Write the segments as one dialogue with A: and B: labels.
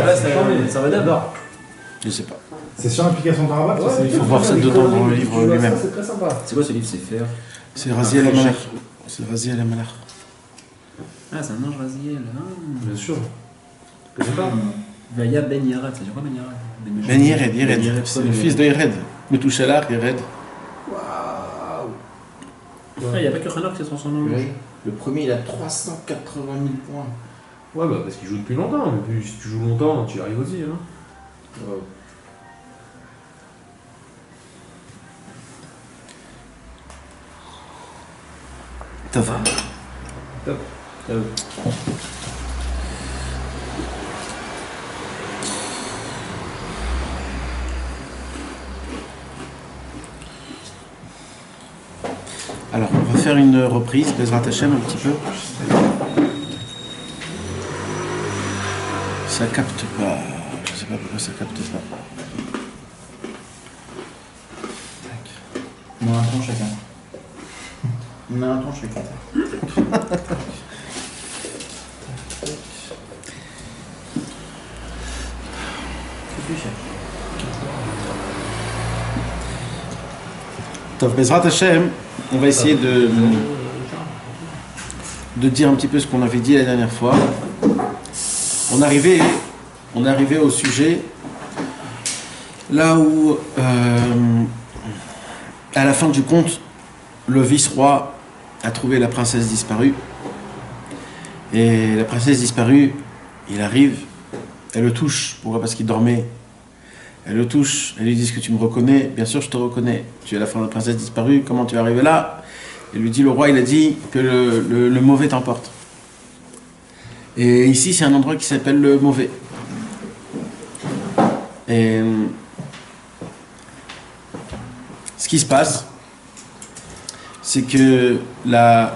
A: Là, ça va d'abord.
B: Je sais pas.
C: C'est sur l'application Tarabat.
B: Il faut voir ça dedans dans le livre lui-même.
A: C'est très sympa. C'est quoi ce livre? C'est faire.
B: C'est Raziel Amalach. C'est Raziel Amalach.
A: Ah, c'est un ange Raziel.
C: Bien sûr. Je sais pas.
A: Vaya Ben Yared, ça veut dire quoi Ben Yared?
B: Ben Yered. C'est le fils de Yered. Metouchalach, Yered.
A: Waouh! Il n'y a pas que Renard qui est son nom.
D: Le premier, il a 380 000 points.
C: Ouais, bah parce qu'il joue depuis longtemps. Mais puis, si tu joues longtemps, tu y arrives aussi. Hein.
D: Wow.
B: Top.
C: Top.
B: Alors, on va faire une reprise, Bezrat Hashem, un petit peu. Ça capte pas. Je sais pas pourquoi ça capte pas.
D: On a un temps chacun. On a un temps chacun.
B: Tov, Bezrat Hashem, on va essayer de dire un petit peu ce qu'on avait dit la dernière fois. On arrivait au sujet là où, à la fin du conte, le vice-roi a trouvé la princesse disparue. Et la princesse disparue, il arrive, elle le touche. Pourquoi? Parce qu'il dormait. Elle le touche, elle lui dit: est-ce que tu me reconnais? Bien sûr, je te reconnais. Tu es la princesse disparue, comment tu es arrivé là? Elle lui dit: le roi, il a dit que le mauvais t'emporte. Et ici, c'est un endroit qui s'appelle le mauvais. Et ce qui se passe, c'est que la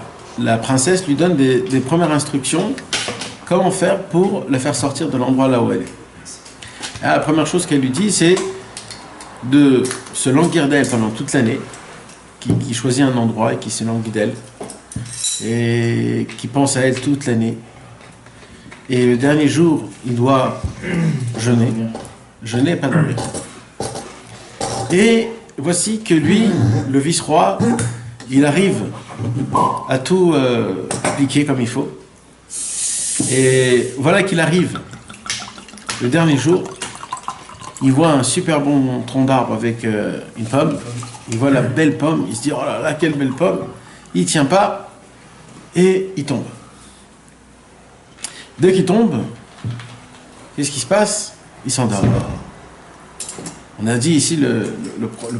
B: princesse lui donne des premières instructions, comment faire pour la faire sortir de l'endroit là où elle est. Ah, la première chose qu'elle lui dit, c'est de se languir d'elle pendant toute l'année, qui choisit un endroit et qui se languit d'elle, et qui pense à elle toute l'année. Et le dernier jour, il doit jeûner, pas dormir. Et voici que lui, le vice-roi, il arrive à tout appliquer comme il faut. Et voilà qu'il arrive le dernier jour. Il voit un super bon tronc d'arbre avec une pomme. Il voit la belle pomme. Il se dit: oh là là, quelle belle pomme. Il ne tient pas et il tombe. Dès qu'il tombe, qu'est-ce qui se passe? Il s'endort. On a dit ici le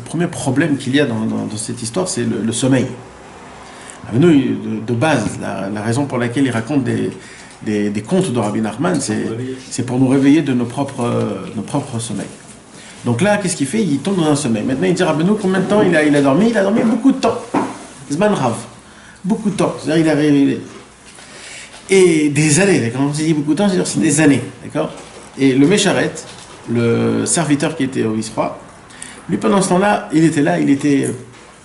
B: premier problème qu'il y a dans cette histoire, c'est le sommeil. Nous, de base, la raison pour laquelle il raconte des contes de Rabbi Nachman, c'est pour nous réveiller de nos propres sommeils. Donc là, qu'est-ce qu'il fait? Il tombe dans un sommeil. Maintenant, il dit: Rabbeinu, combien de temps il a dormi? Il a dormi beaucoup de temps. Zman Rav. Beaucoup de temps. C'est-à-dire, il a réveillé. Et des années. Quand on dit beaucoup de temps, c'est-à-dire c'est des années. D'accord? Et le Mécharet, le serviteur qui était au vice-roi, lui, pendant ce temps-là, il était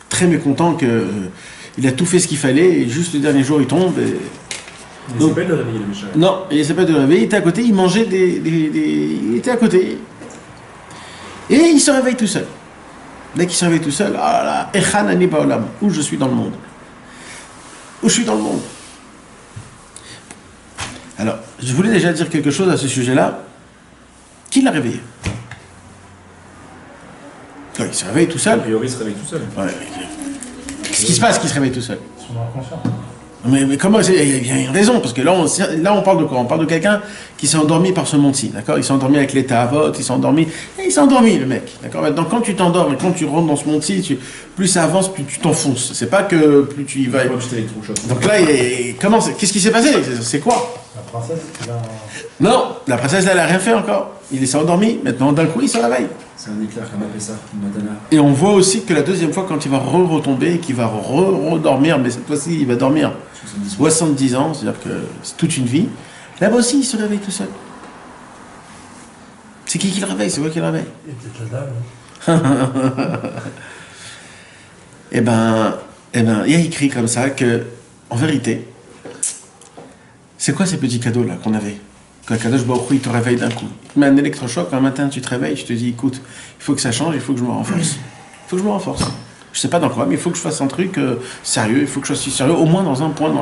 B: très mécontent il a tout fait ce qu'il fallait, et juste le dernier jour, il tombe.
C: Il ne s'est pas de réveiller le Mécharet.
B: Non, il ne s'est pas de réveiller, il était à côté, il mangeait il était à côté. Et il se réveille tout seul. Dès qu'il se réveille tout seul, oh là là, Echan ani ba'olam, où je suis dans le monde. Où je suis dans le monde. Alors, je voulais déjà dire quelque chose à ce sujet-là. Qui l'a réveillé? Non, il se réveille tout seul.
C: A priori, il se réveille tout seul.
B: Ouais. Qu'est-ce qui se passe qu'il se réveille tout seul?
C: Son inconscient.
B: Mais comment? Il y a une raison, parce que là on parle de quoi? On parle de quelqu'un qui s'est endormi par ce monde-ci, d'accord? Il s'est endormi avec l'état à vote, il s'est endormi le mec, d'accord? Maintenant, quand tu t'endors et quand tu rentres dans ce monde-ci, plus ça avance, plus tu t'enfonces. C'est pas que plus tu y vas. Donc là, qu'est-ce qui s'est passé? C'est quoi?
C: La princesse,
B: Non, la princesse, elle a rien fait encore. Il s'est endormi, maintenant d'un coup, il se réveille.
A: C'est un éclair, comme on appelle ça, une matana.
B: Et on voit aussi que la deuxième fois, quand il va retomber, qu'il va redormir, mais cette fois-ci, il va dormir 70 ans, c'est-à-dire que c'est toute une vie. Là-bas aussi, il se réveille tout seul. C'est qui le réveille? C'est moi qui le réveille.
C: Et peut-être la dame.
B: Eh ben, il y a écrit comme ça que, en vérité, c'est quoi ces petits cadeaux là qu'on avait? Quand Kadosh Baruch Hu, il te réveille d'un coup. Tu mets un électrochoc, un matin tu te réveilles, je te dis écoute, il faut que ça change, il faut que je me renforce. Il faut que je me renforce. Je sais pas dans quoi, mais il faut que je fasse un truc sérieux, il faut que je sois sérieux, au moins dans un point.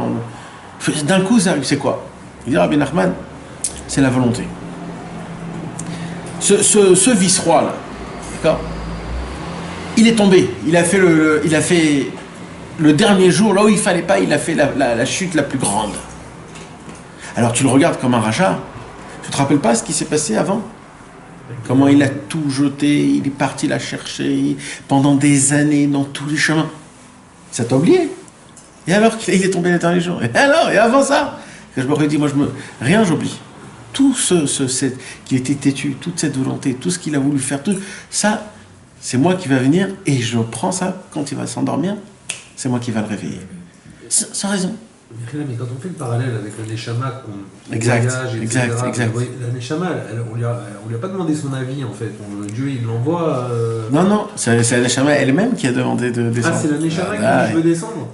B: D'un coup, ça arrive, c'est quoi? Il dit Rabbi Nachman, c'est la volonté. Ce vice-roi là, d'accord? Il est tombé, il a fait le dernier jour, là où il fallait pas, il a fait la chute la plus grande. Alors tu le regardes comme un rachat. Tu te rappelles pas ce qui s'est passé avant? Comment il a tout jeté, il est parti la chercher pendant des années dans tous les chemins. Ça t'a oublié? Et alors qu'il est tombé les derniers jours? Et alors? Et avant ça? Je me dis, rien j'oublie. Tout qui était têtu, toute cette volonté, tout ce qu'il a voulu faire, tout ça, c'est moi qui va venir et je prends ça quand il va s'endormir, c'est moi qui va le réveiller. Sans raison.
C: Mais quand on fait le parallèle avec la Neshama, qu'on
B: exact,
C: voyage, etc.,
B: exact.
C: La Neshama, on lui a pas demandé son avis en fait. Dieu il l'envoie.
B: Non, c'est la Neshama elle-même qui a demandé de descendre.
C: Ah, c'est la Neshama qui dit je veux descendre.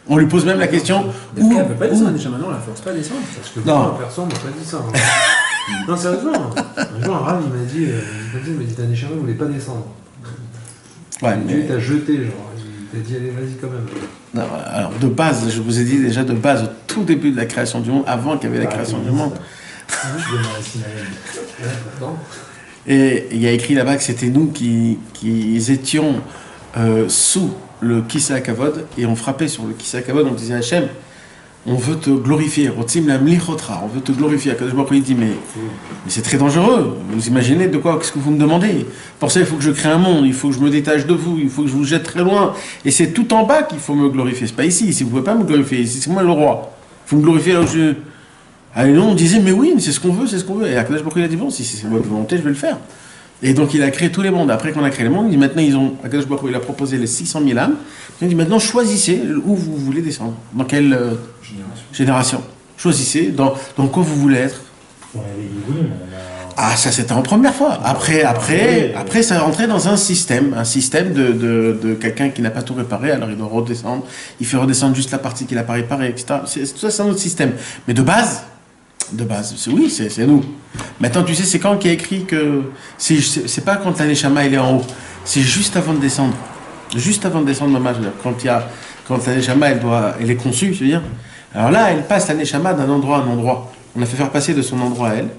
B: On lui pose même la question.
A: Elle ne peut pas descendre, la Neshama, non, elle ne force pas à descendre.
C: Parce que moi, personne m'a pas dit ça. Hein. Non, sérieusement. Un jour, un rave il m'a dit la Neshama ne voulait pas descendre.
B: Ouais,
C: Dieu t'a jeté, genre. Il t'a dit allez, vas-y quand même.
B: Non, alors de base, je vous ai dit déjà de base, au tout début de la création du monde, avant qu'il y avait la création du monde. Et il y a écrit là-bas que c'était nous qui étions sous le Kisa Kavod et on frappait sur le Kisa Kavod, on disait à Hachem, on veut te glorifier, on veut te glorifier. Akadosh Baruch Hu, il dit mais c'est très dangereux. Vous imaginez de quoi, qu'est-ce que vous me demandez? Pour ça, il faut que je crée un monde, il faut que je me détache de vous, il faut que je vous jette très loin. Et c'est tout en bas qu'il faut me glorifier. C'est pas ici. Si vous pouvez pas me glorifier, ici c'est moi le roi. Il faut me glorifier là où je. Allez, non, on disait mais oui, c'est ce qu'on veut, c'est ce qu'on veut. Et Akadosh Baruch Hu, il a dit bon, si c'est votre volonté, je vais le faire. Et donc il a créé tous les mondes. Après qu'on a créé les mondes, il dit maintenant Akadosh Baruch Hu, il a proposé les 600 000 âmes. Il dit maintenant choisissez où vous voulez descendre, dans quelle génération. Choisissez dans quoi vous voulez être. Ah, ça c'était en première fois. Après ça rentrait dans un système de quelqu'un qui n'a pas tout réparé, alors il doit redescendre. Il fait redescendre juste la partie qu'il n'a pas réparée, etc. Tout ça c'est un autre système. Mais de base, c'est nous. Maintenant, tu sais, c'est quand qui a écrit que c'est pas quand la Neshama elle est en haut, c'est juste avant de descendre. Juste avant de descendre dans Majeur, quand la Neshama elle est conçue, je veux dire. Alors là, elle passe la Neshama d'un endroit à un endroit. On l'a fait faire passer de son endroit à elle.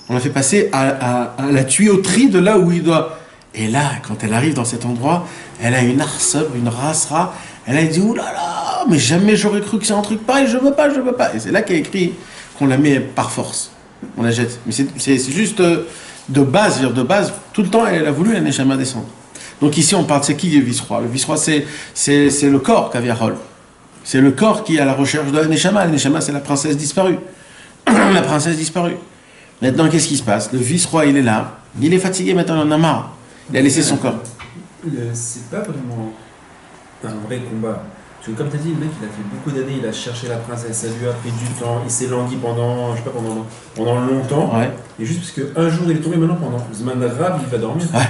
B: On l'a fait passer à la tuyauterie de là où il doit. Et là, quand elle arrive dans cet endroit, elle a une arsov, une rasra. Elle a dit ouh là là, mais jamais j'aurais cru que c'est un truc pareil. Je veux pas. Et c'est là qu'il y a écrit qu'on la met par force. On la jette. Mais c'est juste de base, tout le temps, elle a voulu la Neshama descendre. Donc ici, on parle, c'est qui le vice-roi? Le vice-roi, c'est le corps Kaviarol. C'est le corps qui est à la recherche de la Neshama. La Neshama, c'est la princesse disparue. La princesse disparue. Maintenant, qu'est-ce qui se passe? Le vice-roi, il est là. Il est fatigué, maintenant, il en a marre. Il a laissé son corps.
A: C'est pas vraiment un vrai combat. Parce que comme tu as dit, le mec, il a fait beaucoup d'années, il a cherché la princesse, ça lui a pris du temps, il s'est langui pendant longtemps.
B: Ouais.
A: Et juste parce qu'un jour, il est tombé, maintenant, pendant Zman Rab, il va dormir.
B: Ouais.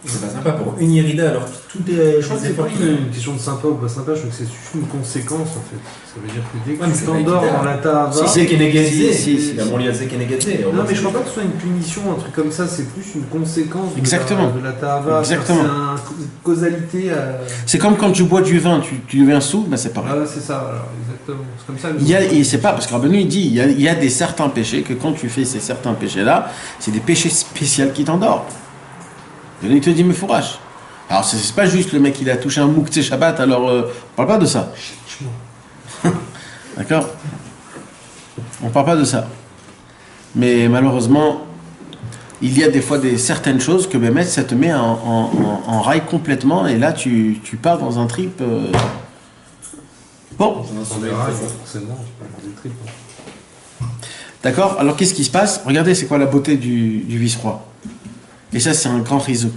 A: C'est pas sympa pour une irida, alors que tout est.
C: Je crois que c'est pas une question de sympa ou pas sympa, je crois que c'est juste une conséquence en fait. Ça veut dire que dès que tu t'endors dans la Tahava.
A: Si c'est Kenegadze, il a mon lié à Kenegadze.
C: Non, mais je crois pas que ce soit une punition, un truc comme ça, c'est plus une conséquence de la Tahava.
B: Exactement.
C: C'est une causalité.
B: C'est comme quand tu bois du vin, tu deviens sous, ben c'est pareil.
C: Ah, c'est ça, alors, exactement. C'est comme ça.
B: Et c'est pas, parce que Rabbeinu il dit, il y a des certains péchés que quand tu fais ces certains péchés-là, c'est des péchés spéciaux qui t'endorment. Il te dit, mais fourrage. Alors, c'est pas juste le mec, il a touché un mouktsé Shabbat, alors on parle pas de ça. D'accord? On parle pas de ça. Mais malheureusement, il y a des fois certaines choses que Bémet, ça te met en rail complètement, et là, tu pars dans un trip. Bon. D'accord? Alors, qu'est-ce qui se passe? Regardez, c'est quoi la beauté du vice-roi. Et ça, c'est un grand rizouk.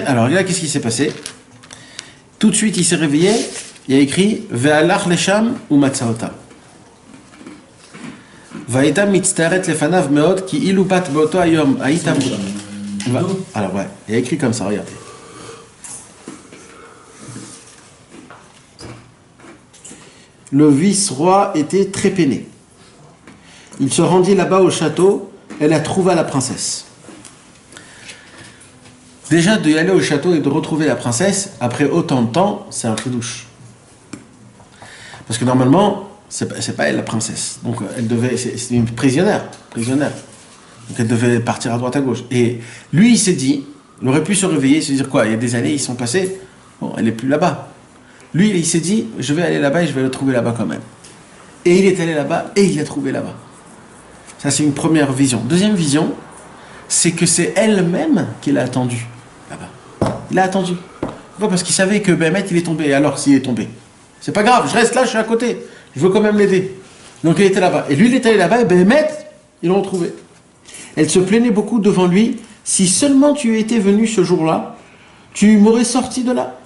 B: Alors, regarde qu'est-ce qui s'est passé. Tout de suite, il s'est réveillé. Il a écrit Ve'alach lesham ou matzaota. Vaïta mitztaret lefanav meod ki ilubat beoto ayom aïtam. Alors ouais, il y a écrit comme ça, regardez. Le vice-roi était très peiné. Il se rendit là-bas au château et la trouva la princesse. Déjà, d'y aller au château et de retrouver la princesse, après autant de temps, c'est un chidouche. Parce que normalement, c'est pas elle la princesse. Donc, c'est une prisonnière. Donc, elle devait partir à droite à gauche. Et lui, il s'est dit, il aurait pu se réveiller, se dire quoi, il y a des années, ils sont passés, bon, elle est plus là-bas. Lui, il s'est dit, je vais aller là-bas et je vais la trouver là-bas quand même. Et il est allé là-bas et il l'a trouvé là-bas. Ça, c'est une première vision. Deuxième vision, c'est que c'est elle-même qui l'a attendu là-bas. Il l'a attendu. Pourquoi ? Parce qu'il savait que Béhémet, il est tombé. Et alors, s'il est tombé, c'est pas grave, je reste là, je suis à côté. Je veux quand même l'aider. Donc, il était là-bas. Et lui, il est allé là-bas et Béhémet, ils l'ont retrouvé. Elle se plaignait beaucoup devant lui. Si seulement tu étais venu ce jour-là, tu m'aurais sorti de là.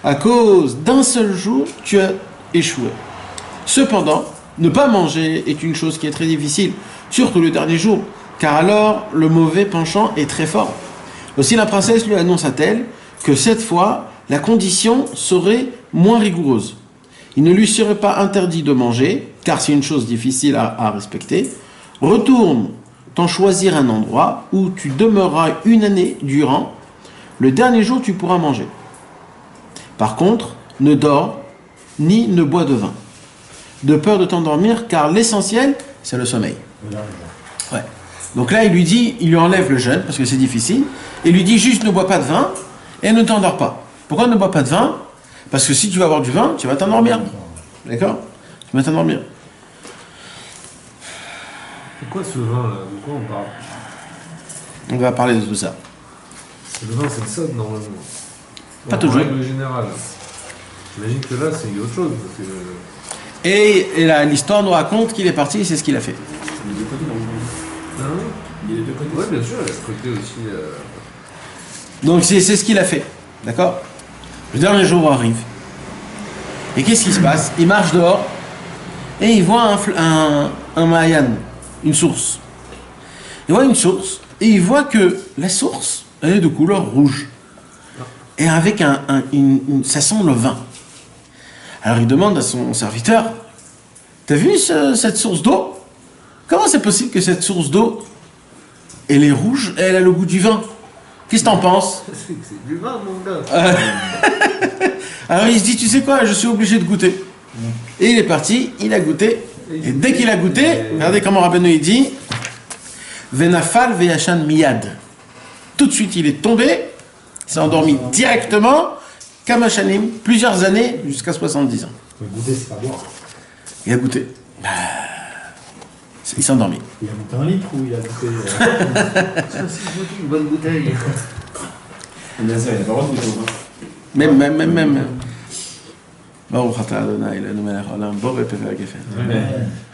B: À cause d'un seul jour, tu as échoué. Cependant, ne pas manger est une chose qui est très difficile, surtout le dernier jour, car alors le mauvais penchant est très fort. Aussi la princesse lui annonça-t-elle que cette fois, la condition serait moins rigoureuse. Il ne lui serait pas interdit de manger, car c'est une chose difficile à respecter. Retourne t'en choisir un endroit où tu demeureras une année durant. Le dernier jour, tu pourras manger. Par contre, ne dors ni ne bois de vin, de peur de t'endormir, car l'essentiel, c'est le sommeil. Ouais. Donc là, il lui enlève le jeûne, parce que c'est difficile, et il lui dit juste ne bois pas de vin, et ne t'endors pas. Pourquoi ne bois pas de vin ? Parce que si tu vas boire du vin, tu vas t'endormir. D'accord ? Tu vas t'endormir.
C: C'est quoi ce vin là ? De quoi on parle ?
B: On va parler de tout ça.
C: Le vin c'est le sod normalement.
B: Pas toujours.
C: En règle générale. J'imagine que là c'est autre chose. Parce que...
B: Et là, l'histoire nous raconte qu'il est parti et c'est ce qu'il a fait.
A: Il y a deux côtés dans le monde.
C: Hein ?
A: Il y a les deux côtés.
C: Ouais, bien sûr, il y a ce côté aussi.
B: Donc c'est ce qu'il a fait. D'accord ? Le dernier jour arrive. Et qu'est-ce qui se passe ? Il marche dehors et il voit un Mayan, une source. Il voit une source et il voit que la source, elle est de couleur rouge. Et avec ça sent le vin. Alors il demande à son serviteur, t'as vu cette source d'eau ? Comment c'est possible que cette source d'eau, elle est rouge et elle a le goût du vin ? Qu'est-ce que t'en penses ?
C: C'est du vin, mon gars.
B: Alors il se dit, tu sais quoi, je suis obligé de goûter. Et il est parti, il a goûté. Et dès qu'il a goûté, regardez comment Rabbeinu il dit, Venafal veyachan miyad. Tout de suite il est tombé, il s'est endormi directement, Kamachanim, plusieurs années, jusqu'à 70 ans.
E: Mais goûter, c'est pas boire.
B: Il a goûté. Il s'est endormi.
E: Il a monté un litre ou il a goûté
C: Ça, c'est une bonne bouteille.
A: Nazir, il a pas le droit de goûter au vin.
B: Même. Baruch atah Adonai Eloheinu melech haolam, bo v'peveh hagefen.
C: Je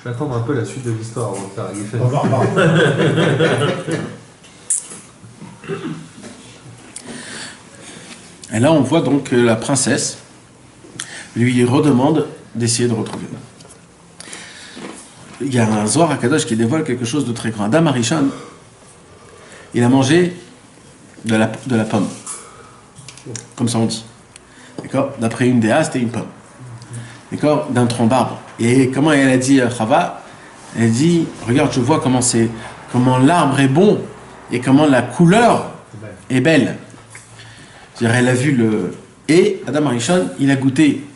C: vais attendre un peu la suite de l'histoire avant de faire la Geffen.
E: On va reparler.
B: Et là, on voit donc que la princesse lui redemande d'essayer de retrouver. Il y a un Zohar HaKadosh qui dévoile quelque chose de très grand. Adam Arishon, il a mangé de la pomme. Comme ça on dit. D'accord ? D'après une déa, c'était une pomme. D'accord ? D'un tronc d'arbre. Et comment elle a dit Chava ? Elle dit, regarde, je vois comment l'arbre est bon et comment la couleur est belle. C'est-à-dire, elle a vu Et Adam Arishon, il a goûté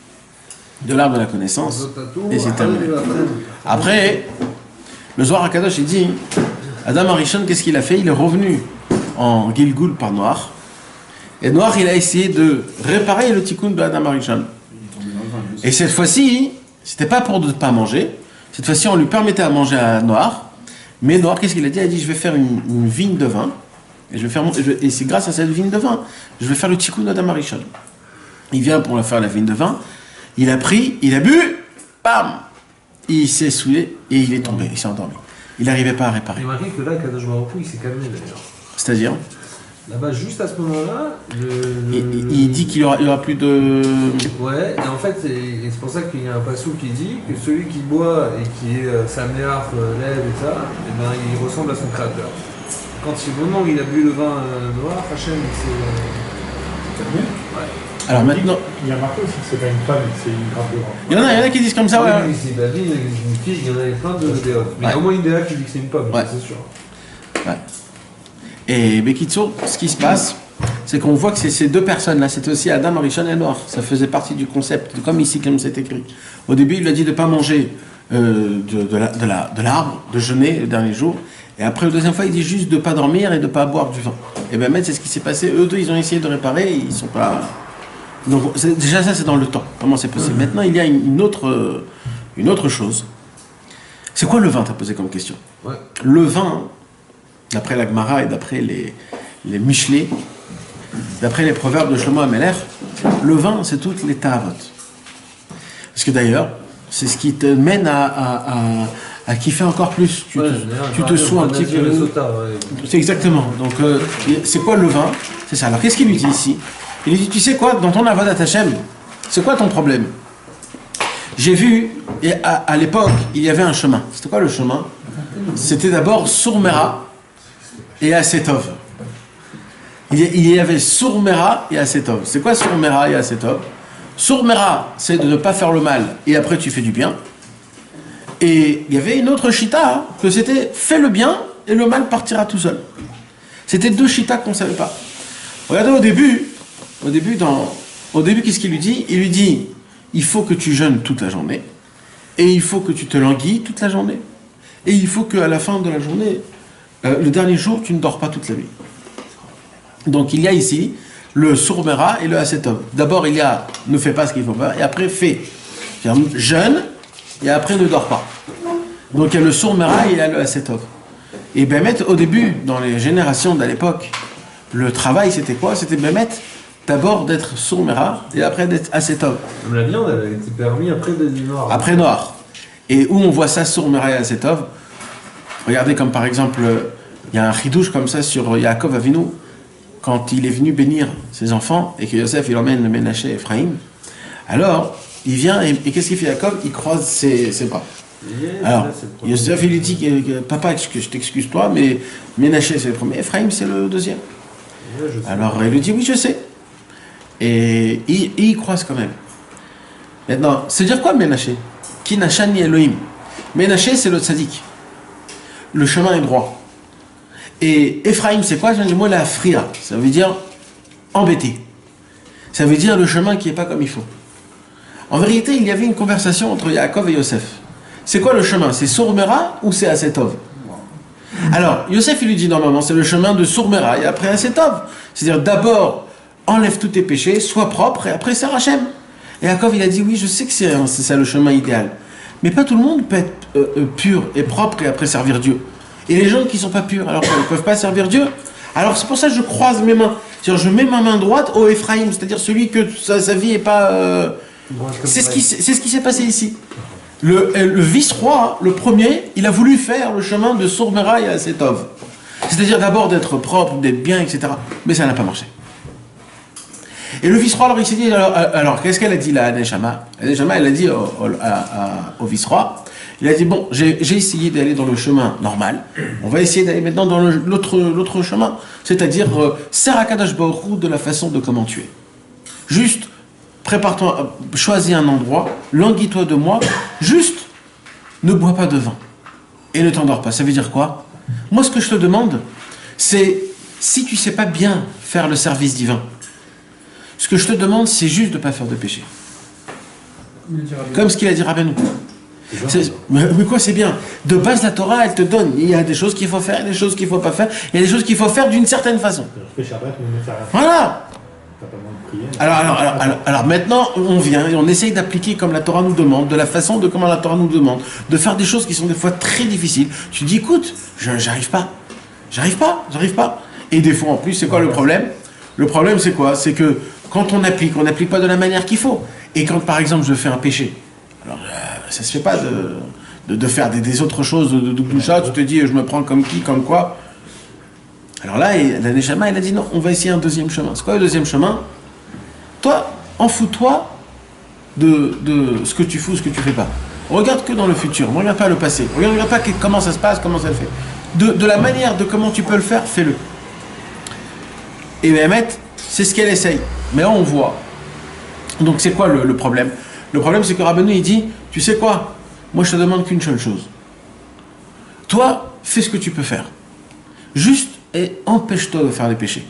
B: de l'arbre de la connaissance et c'est terminé. Après, le Zohar HaKadosh, il dit, Adam Arishon, qu'est-ce qu'il a fait ? Il est revenu en Gilgul par Noach. Et Noach, il a essayé de réparer le tikkun de Adam Arishon. Et cette fois-ci, c'était pas pour ne pas manger. Cette fois-ci, on lui permettait à manger à Noach. Mais Noach, qu'est-ce qu'il a dit ? Il a dit, je vais faire une vigne de vin. Et c'est grâce à cette vigne de vin, je vais faire le tikkun d'Adam Arishon. Il vient pour faire la vigne de vin. Il a pris, il a bu, bam, il s'est souillé et il est tombé, il s'est endormi. Il n'arrivait pas à réparer.
C: Il m'a dit que là, Kadosh Baruch Hu, il s'est calmé d'ailleurs.
B: C'est-à-dire
C: Là-bas, juste à ce moment-là,
B: Il dit qu'il y aura plus de...
C: Ouais, et en fait, et c'est pour ça qu'il y a un passou qui dit que celui qui boit et qui est Saméar, lève et ça, eh ben, il ressemble à son créateur. Quand au moment où il a bu le vin noir, Hachem, c'est...
B: Alors maintenant...
E: Il y a marqué aussi que c'est pas une femme, c'est une grappe de vin.
B: Il y en a qui disent comme ça, ouais.
C: C'est Babi, une fille, il y en avait plein de déotes. Mais il y a au moins une déa qui dit que c'est une pomme,
B: Ouais.
C: c'est sûr.
B: Ouais. Et Bekitso, ce qui se passe, c'est qu'on voit que c'est ces deux personnes-là, c'était aussi Adam, Arishon et Noir. Ça faisait partie du concept, comme ici, comme c'est écrit. Au début, il lui a dit de ne pas manger de l'arbre, de jeûner le dernier jour. Et après, la deuxième fois, il dit juste de ne pas dormir et de ne pas boire du vin. Et bien, c'est ce qui s'est passé. Eux deux, ils ont essayé de réparer, ils sont pas... Donc, déjà, ça, c'est dans le temps. Comment c'est possible? Maintenant, il y a une autre chose. C'est quoi le vin, t'as posé comme question?
C: Ouais.
B: Le vin, d'après la Gemara et d'après les Michelet, d'après les proverbes de Shlomo Ameler, le vin, c'est toutes les ta'avot. Parce que d'ailleurs, c'est ce qui te mène à kiffer encore plus. Tu te sous un petit peu. C'est exactement. Donc, c'est quoi le vin? C'est ça. Alors, qu'est-ce qu'il lui dit ici? Il lui dit, tu sais quoi, dans ton avodat Hashem, c'est quoi ton problème? J'ai vu, et à l'époque, il y avait un chemin. C'était quoi le chemin? C'était d'abord Sourmera et Asetov. Il y avait Sourmera et Asetov. C'est quoi Sourmera et Asetov? Sourmera, c'est de ne pas faire le mal et après tu fais du bien. Et il y avait une autre chita, que c'était fais le bien et le mal partira tout seul. C'était deux chitas qu'on ne savait pas. Regardez au début, qu'est-ce qu'il lui dit? Il lui dit, il faut que tu jeûnes toute la journée, et il faut que tu te languilles toute la journée, et il faut qu'à la fin de la journée, le dernier jour, tu ne dors pas toute la nuit. Donc il y a ici le sourmera et le asetov. D'abord il y a ne fais pas ce qu'il faut faire, et après fais. Jeûne, et après ne dors pas. Donc il y a le sourmera et il y a le asetov. Et Bémet, au début, dans les générations de l'époque, le travail c'était quoi? C'était Bémet, d'abord d'être sourmera et après d'être asetov.
C: Comme la viande, elle a été permis après du noir.
B: Après noir. Et où on voit ça sourmera et asetov? Regardez comme par exemple, il y a un chidouche comme ça sur Yaakov Avinu, quand il est venu bénir ses enfants et que Yosef il emmène le Ménaché et Ephraïm. Alors, il vient et qu'est-ce qu'il fait Yaakov? Il croise ses bras. Alors, Yosef il lui dit papa, je t'excuse toi, mais Ménaché c'est le premier, Ephraïm c'est le deuxième. Alors il lui dit oui je sais. Et il croise quand même. Maintenant, c'est dire quoi Ménaché? Ki nachani Elohim. Ménaché c'est le tzaddik. Le chemin est droit. Et Ephraïm c'est quoi? Le mot la fria. Ça veut dire embêté. Ça veut dire le chemin qui n'est pas comme il faut. En vérité, il y avait une conversation entre Yaakov et Yosef. C'est quoi le chemin? C'est Sourmera ou c'est Asetov? Alors, Yosef il lui dit normalement c'est le chemin de Sourmera et après Asetov. C'est-à-dire d'abord enlève tous tes péchés, sois propre et après c'est Hachem. Et Yaakov il a dit oui je sais que c'est ça le chemin idéal. Mais pas tout le monde peut être pur et propre et après servir Dieu. Et les gens qui ne sont pas purs alors qu'ils ne peuvent pas servir Dieu. Alors c'est pour ça que je croise mes mains. C'est-à-dire je mets ma main droite au Ephraïm, c'est-à-dire celui que sa vie n'est pas... C'est ce qui s'est passé ici. Le vice-roi, le premier, il a voulu faire le chemin de Sourmera et Asetov. C'est-à-dire d'abord d'être propre, d'être bien, etc. Mais ça n'a pas marché. Et le vice-roi, alors il s'est dit, alors qu'est-ce qu'elle a dit là à Neshama? Neshama, elle a dit au vice-roi, il a dit, bon, j'ai essayé d'aller dans le chemin normal, on va essayer d'aller maintenant dans l'autre chemin, c'est-à-dire sers à Kadosh Baruch Hu de la façon de comment tu es. Juste, prépare-toi, choisis un endroit, languis-toi de moi, juste, ne bois pas de vin et ne t'endors pas. Ça veut dire quoi? Moi, ce que je te demande, c'est, si tu sais pas bien faire le service divin, ce que je te demande, c'est juste de ne pas faire de péché. Comme ce qu'il a dit Rabbeinu. Mais quoi, c'est bien. De base, la Torah, elle te donne. Il y a des choses qu'il faut faire, des choses qu'il ne faut pas faire. Il y a des choses qu'il faut faire d'une certaine façon. Voilà. Alors maintenant, on vient et on essaye d'appliquer comme la Torah nous demande, de la façon de comment la Torah nous demande, de faire des choses qui sont des fois très difficiles. Tu dis, écoute, j'arrive pas. J'arrive pas. Et des fois, en plus, c'est quoi le problème? Le problème, c'est quoi? C'est que quand on n'applique pas de la manière qu'il faut. Et quand, par exemple, je fais un péché, alors ça se fait pas de faire des autres choses de doucha, tu te dis, je me prends comme qui, comme quoi. Alors là, la Neshama, elle a dit non, on va essayer un deuxième chemin. C'est quoi le deuxième chemin? Toi, en fous-toi de ce que tu fous, ce que tu fais pas. Regarde que dans le futur, ne regarde pas le passé. Regarde pas comment ça se passe, comment ça le fait. De la manière de comment tu peux le faire, fais-le. Et Mehmet, c'est ce qu'elle essaye. Mais là, on voit. Donc, c'est quoi le problème? Le problème, c'est que Rabbeinu, il dit, tu sais quoi? Moi, je te demande qu'une seule chose. Toi, fais ce que tu peux faire. Juste, et empêche-toi de faire des péchés.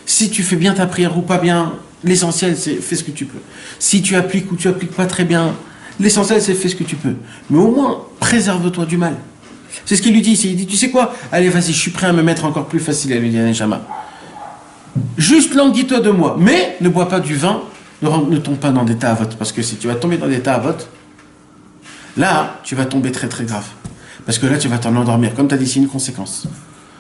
B: Si tu fais bien ta prière ou pas bien, l'essentiel, c'est fais ce que tu peux. Si tu appliques ou tu appliques pas très bien, l'essentiel, c'est fais ce que tu peux. Mais au moins, préserve-toi du mal. C'est ce qu'il lui dit ici. Il dit, tu sais quoi? Allez, vas-y, je suis prêt à me mettre encore plus facile, à lui dire Neshama. Juste languis-toi de moi. Mais ne bois pas du vin, ne tombe pas dans des ta'avot. Parce que si tu vas tomber dans des ta'avot, là, tu vas tomber très très grave. Parce que là, tu vas t'en endormir. Comme tu as dit, c'est une conséquence.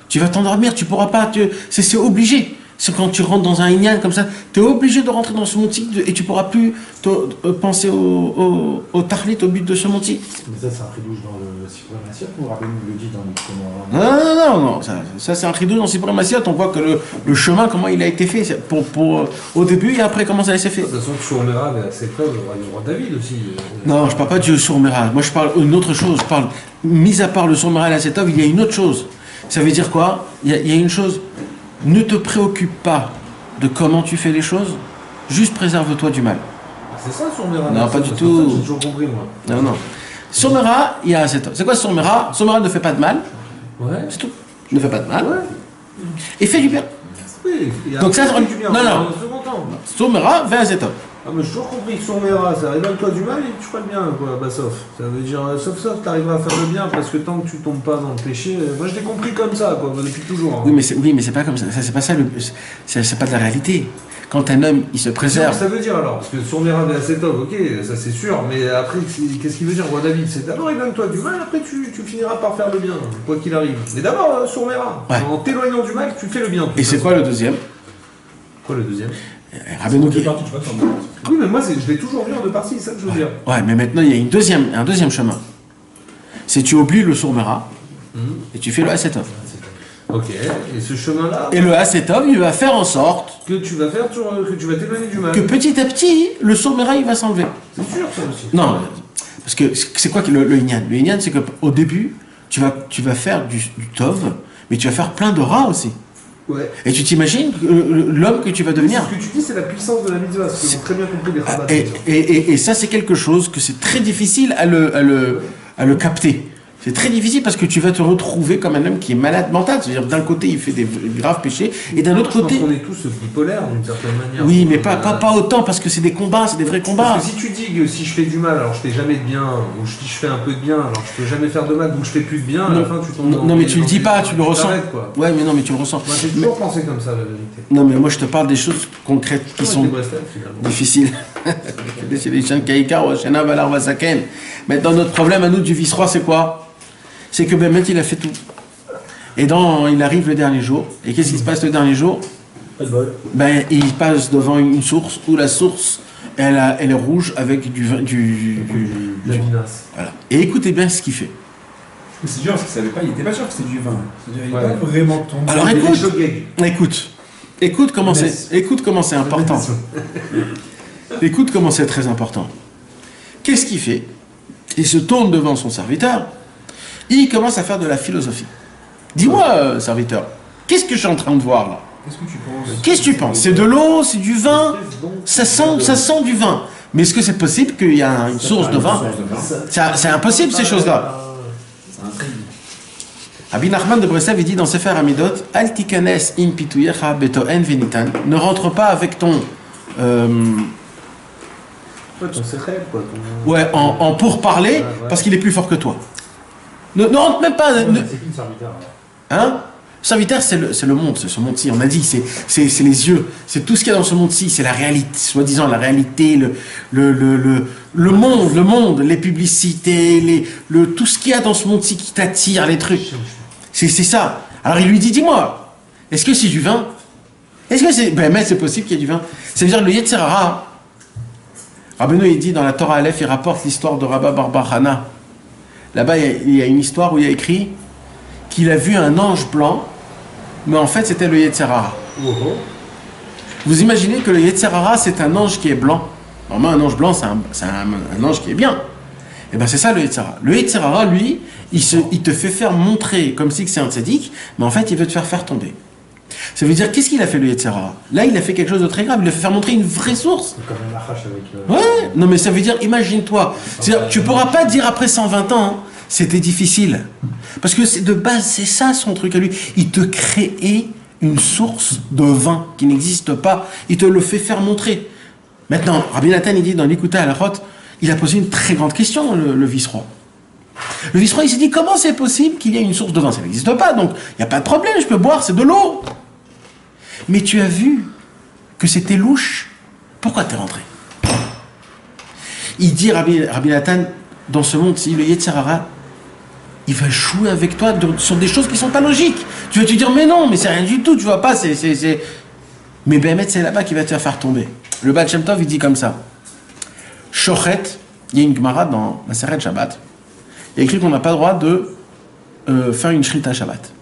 B: Tu vas t'endormir, tu pourras pas. C'est obligé. C'est quand tu rentres dans un inyan comme ça, tu es obligé de rentrer dans ce monti et tu pourras plus penser au tahlit, au but de ce monti.
E: Mais ça, c'est un ridouche dans le Sifrei Massiat ou Rabbeinu le dit dans le
B: Non. Ça c'est un ridouche dans le Sifrei Massiat. On voit que le chemin, comment il a été fait au début et après, comment ça s'est fait.
C: De toute façon, Shurmera avait assez preuves, le roi David aussi.
B: Non, je parle pas du Shurmera. Moi, je parle d'une autre chose. Je parle, mis à part le Shurmera et la Setov, il y a une autre chose. Ça veut dire quoi? Il y a une chose. Ne te préoccupe pas de comment tu fais les choses, juste préserve-toi du mal.
C: C'est ça, Shurmera?
B: Non, pas du tout.
C: J'ai toujours compris, moi.
B: Non. Shurmera, il y a un Setov. C'est quoi Shurmera? Shurmera ne fait pas de mal.
C: Ouais.
B: C'est tout. Ne fait pas de mal.
C: Ouais.
B: Et fait du bien.
C: Oui.
B: Donc ça,
C: du bien.
B: non. Shurmera, va un Setov.
C: Ah, mais j'ai toujours compris que Shurmera, ça arrive avec toi du mal et tu feras le bien, quoi, bah, sauf. Ça veut dire, sauf, t'arriveras à faire le bien parce que tant que tu tombes pas dans le péché. Moi, je l'ai compris comme ça, quoi, depuis toujours. Hein.
B: Oui, mais c'est pas comme ça. C'est pas ça, c'est pas de la réalité. Quand un homme, il se préserve.
C: Ça veut dire alors, parce que Shurmera et Asetov, ok, ça c'est sûr, mais après, qu'est-ce qu'il veut dire, roi David? C'est d'abord éloigne-toi du mal, après tu finiras par faire le bien, quoi qu'il arrive. Mais d'abord, Shurmera,
B: ouais.
C: En t'éloignant du mal, tu fais le bien.
B: Et c'est quoi le deuxième?
C: Quoi le deuxième?
B: Rabbeinu qui...
C: Oui, mais moi, je l'ai toujours vu en deux parties, c'est ça que je veux dire.
B: Ouais, mais maintenant, il y a un deuxième chemin. C'est tu oublies le Shurmera et tu fais le Asetov.
C: Ok, et ce chemin-là...
B: Et le Asetov, il va faire en sorte...
C: Que tu vas t'éloigner du mal.
B: Que petit à petit, le Shurmera, il va s'enlever.
C: C'est sûr, ça aussi.
B: Non, parce que c'est quoi le Inyan? Le Inyan, c'est qu'au début, tu vas faire du Tov, mais tu vas faire plein de rats aussi.
C: Ouais.
B: Et tu t'imagines l'homme que tu vas devenir.
C: Ce que tu dis, c'est la puissance de la mitzvah, parce que j'ai très bien compris les rabbats.
B: Et ça, c'est quelque chose que c'est très difficile à le capter. C'est très difficile parce que tu vas te retrouver comme un homme qui est malade mental. C'est-à-dire d'un côté, il fait des graves péchés, et d'un autre côté...
C: Je pense qu'on est tous bipolaires d'une certaine manière.
B: Oui, mais pas autant, parce que c'est des combats, c'est des vrais combats.
C: Parce que si tu dis que si je fais du mal, alors je fais jamais de bien, ou si je fais un peu de bien, alors je peux jamais faire de mal, donc je fais plus de bien, à la fin tu tombes dans...
B: Non, mais tu le dis pas, tu le ressens.
C: Quoi.
B: Ouais, mais non, mais tu le ressens.
C: Moi j'ai toujours pensé comme ça, la vérité.
B: Non, mais moi je te parle des choses concrètes qui sont difficiles. Maintenant, notre problème à nous du vice-roi, c'est quoi? C'est que Bémet, il a fait tout. Et il arrive le dernier jour. Et qu'est-ce qui se passe le dernier jour?
E: Pas de bol.
B: Il passe devant une source où la source, elle est rouge avec du
C: La vinasse.
B: voilà. Et écoutez bien ce qu'il fait.
A: C'est dur parce qu'il savait pas, il était pas sûr que c'était du vin. C'est-à-dire, il n'est pas vraiment tombé.
B: Alors écoute comment c'est important. Écoute comment c'est très important. Qu'est-ce qu'il fait? Il se tourne devant son serviteur. Il commence à faire de la philosophie. Dis-moi, serviteur, qu'est-ce que je suis en train de voir là?
A: Qu'est-ce que tu penses?
B: Qu'est-ce que tu penses? C'est de l'eau, c'est du vin? Ça sent du vin. Mais est-ce que c'est possible qu'il y a une source de vin? C'est impossible ces choses-là. Rabbi Nachman de Breslev, il dit dans Sefer Amidot, Al tikanes im pituyecha betoen venitan. Ne rentre pas avec ton...
C: Ton secret, quoi.
B: Ouais, en pourparler, parce qu'il est plus fort que toi. Ne rentre même pas...
E: C'est qui le serviteur?
B: Hein? Serviteur, c'est le monde, c'est ce monde-ci. On a dit, c'est les yeux, c'est tout ce qu'il y a dans ce monde-ci, c'est la réalité, soi-disant la réalité, le monde, les publicités, tout ce qu'il y a dans ce monde-ci qui t'attire, les trucs. C'est ça. Alors il lui dit, dis-moi, est-ce que c'est du vin? Est-ce que c'est... Ben, mais c'est possible qu'il y ait du vin. C'est-à-dire le Yetzer Hara. Rabbeinu, il dit dans la Torah Aleph, il rapporte l'histoire de Rabba Bar Bar Hana. Là-bas, il y a une histoire où il y a écrit qu'il a vu un ange blanc mais en fait c'était le Yetzer Hara.
C: Oh, oh.
B: Vous imaginez que le Yetzer Hara c'est un ange qui est blanc. Normalement un ange blanc c'est un ange qui est bien. Et bien c'est ça le Yetzer Hara. Le Yetzer Hara lui, il te fait faire montrer comme si c'est un tzaddik, mais en fait il veut te faire tomber. Ça veut dire, qu'est-ce qu'il a fait le Yetzer Hara? Là, il a fait quelque chose de très grave, il a fait faire montrer une vraie source.
E: C'est comme un arrache avec...
B: Ouais, non mais ça veut dire, imagine-toi. C'est-à-dire, tu pourras pas dire après 120 ans, hein, c'était difficile. Parce que de base, c'est ça son truc à lui. Il te crée une source de vin qui n'existe pas. Il te le fait faire montrer. Maintenant, Rabbi Nathan, il dit dans l'Ikuta à la Rote, il a posé une très grande question, le vice-roi. Le vice-roi, il s'est dit, comment c'est possible qu'il y ait une source de vin? Ça n'existe pas, donc il n'y a pas de problème, je peux boire, c'est de l'eau. Mais tu as vu que c'était louche. Pourquoi t'es rentré? Il dit, Rabbi Nathan, dans ce monde, si le Yetzer Hara, il va jouer avec toi sur des choses qui ne sont pas logiques. Tu vas te dire, mais non, mais c'est rien du tout, tu vois pas, c'est... Mais Béhémet, c'est là-bas qui va te faire tomber. Le Baal Shem Tov, il dit comme ça. Shochet, il y a une Gemara dans la Seret Shabbat. Il y a écrit qu'on n'a pas le droit de faire une shrita Shabbat.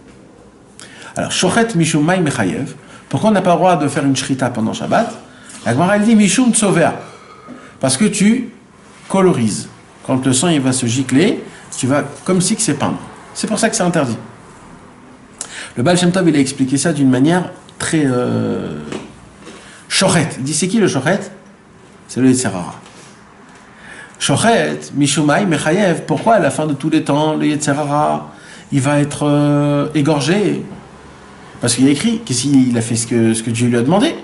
B: Alors, Shochet Mishum Mai Mechayev. Pourquoi on n'a pas le droit de faire une shrita pendant Shabbat? La Gemara, elle dit Mishum Tsovea. Parce que tu colorises. Quand le sang il va se gicler, tu vas comme si que c'est peindre. C'est pour ça que c'est interdit. Le Baal Shem Tov, il a expliqué ça d'une manière très... Shochet. Il dit, c'est qui le Shochet? C'est le Yetzer Hara. Shochet, Mishumai, Mechayev. Pourquoi à la fin de tous les temps, le Yetzer Hara, il va être égorgé? Parce qu'il a écrit, qu'est-ce qu'il a fait ce que Dieu lui a demandé?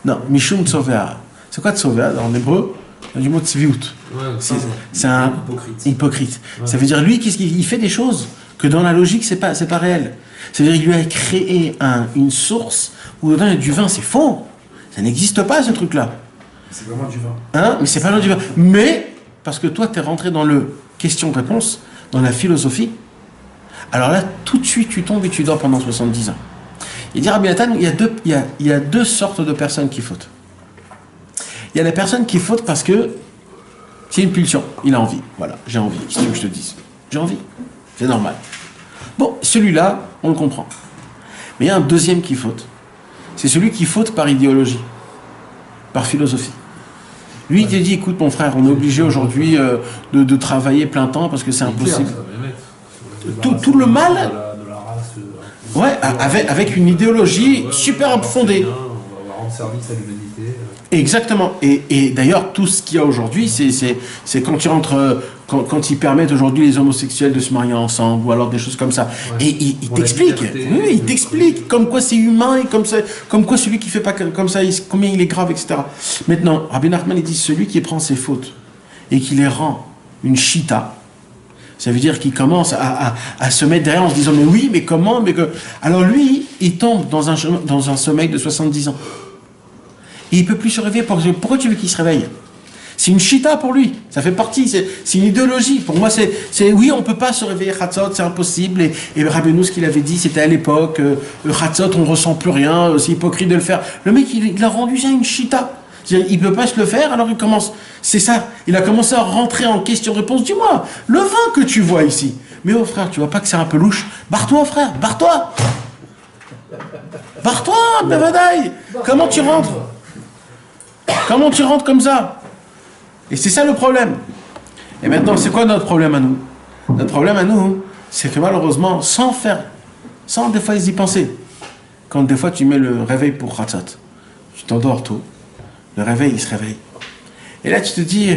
B: Non, Mishum Tsovea. C'est quoi Tsovea en hébreu? Il y a du mot Tzviut.
C: Ouais,
B: c'est un hypocrite. Ouais. Ça veut dire, lui, qu'est-ce qu'il fait des choses que dans la logique, c'est pas réel. C'est-à-dire, il lui a créé une source où dedans il y a du vin, c'est faux. Ça n'existe pas, ce truc-là.
A: C'est vraiment du vin.
B: Hein? Mais c'est pas du vin. Mais, parce que toi, tu es rentré dans le question-réponse, dans la philosophie, alors là, tout de suite, tu tombes et tu dors pendant 70 ans. Il dit, Rabbi Nathan, il y a deux sortes de personnes qui fautent. Il y a la personne qui faute parce que c'est une pulsion, il a envie. Voilà, j'ai envie, qu'est-ce que tu veux que je te dise? J'ai envie, c'est normal. Bon, celui-là, on le comprend. Mais il y a un deuxième qui faute. C'est celui qui faute par idéologie, par philosophie. Lui, il te dit, écoute mon frère, on est obligé aujourd'hui de travailler plein temps parce que c'est impossible. Tout le mal, ouais, avec une idéologie super fondée.
C: On va rendre service à l'humanité.
B: Exactement. Et d'ailleurs, tout ce qu'il y a aujourd'hui, c'est quand tu rentres, quand ils permettent aujourd'hui les homosexuels de se marier ensemble, ou alors des choses comme ça. Ouais. Et il t'explique. Oui, il t'explique comme quoi c'est humain, et comme quoi celui qui fait pas comme ça, combien il est grave, etc. Maintenant, Rabbi Nachman, il dit, celui qui prend ses fautes et qui les rend une chita, ça veut dire qu'il commence à se mettre derrière en se disant, mais oui, mais comment, Alors lui, il tombe dans un sommeil de 70 ans. Et il ne peut plus se réveiller. Pourquoi tu veux qu'il se réveille? C'est une chita pour lui. Ça fait partie. C'est une idéologie. Pour moi, c'est oui, on ne peut pas se réveiller Chatzot, c'est impossible. Et Rabbeinu, ce qu'il avait dit, c'était à l'époque, Chatzot, on ne ressent plus rien, c'est hypocrite de le faire. Le mec, il a rendu ça une chita. Il ne peut pas se le faire, alors il commence. C'est ça. Il a commencé à rentrer en question-réponse. Dis-moi, le vin que tu vois ici. Mais oh frère, tu vois pas que c'est un peu louche? Barre-toi, frère, barre-toi. Barre-toi, Bevadaï. Comment tu rentres? Comment tu rentres comme ça? Et c'est ça le problème. Et maintenant, c'est quoi notre problème à nous? Notre problème à nous, c'est que malheureusement, sans des fois y penser, quand des fois tu mets le réveil pour Chatzot, tu t'endors tôt, le réveil il se réveille. Et là tu te dis,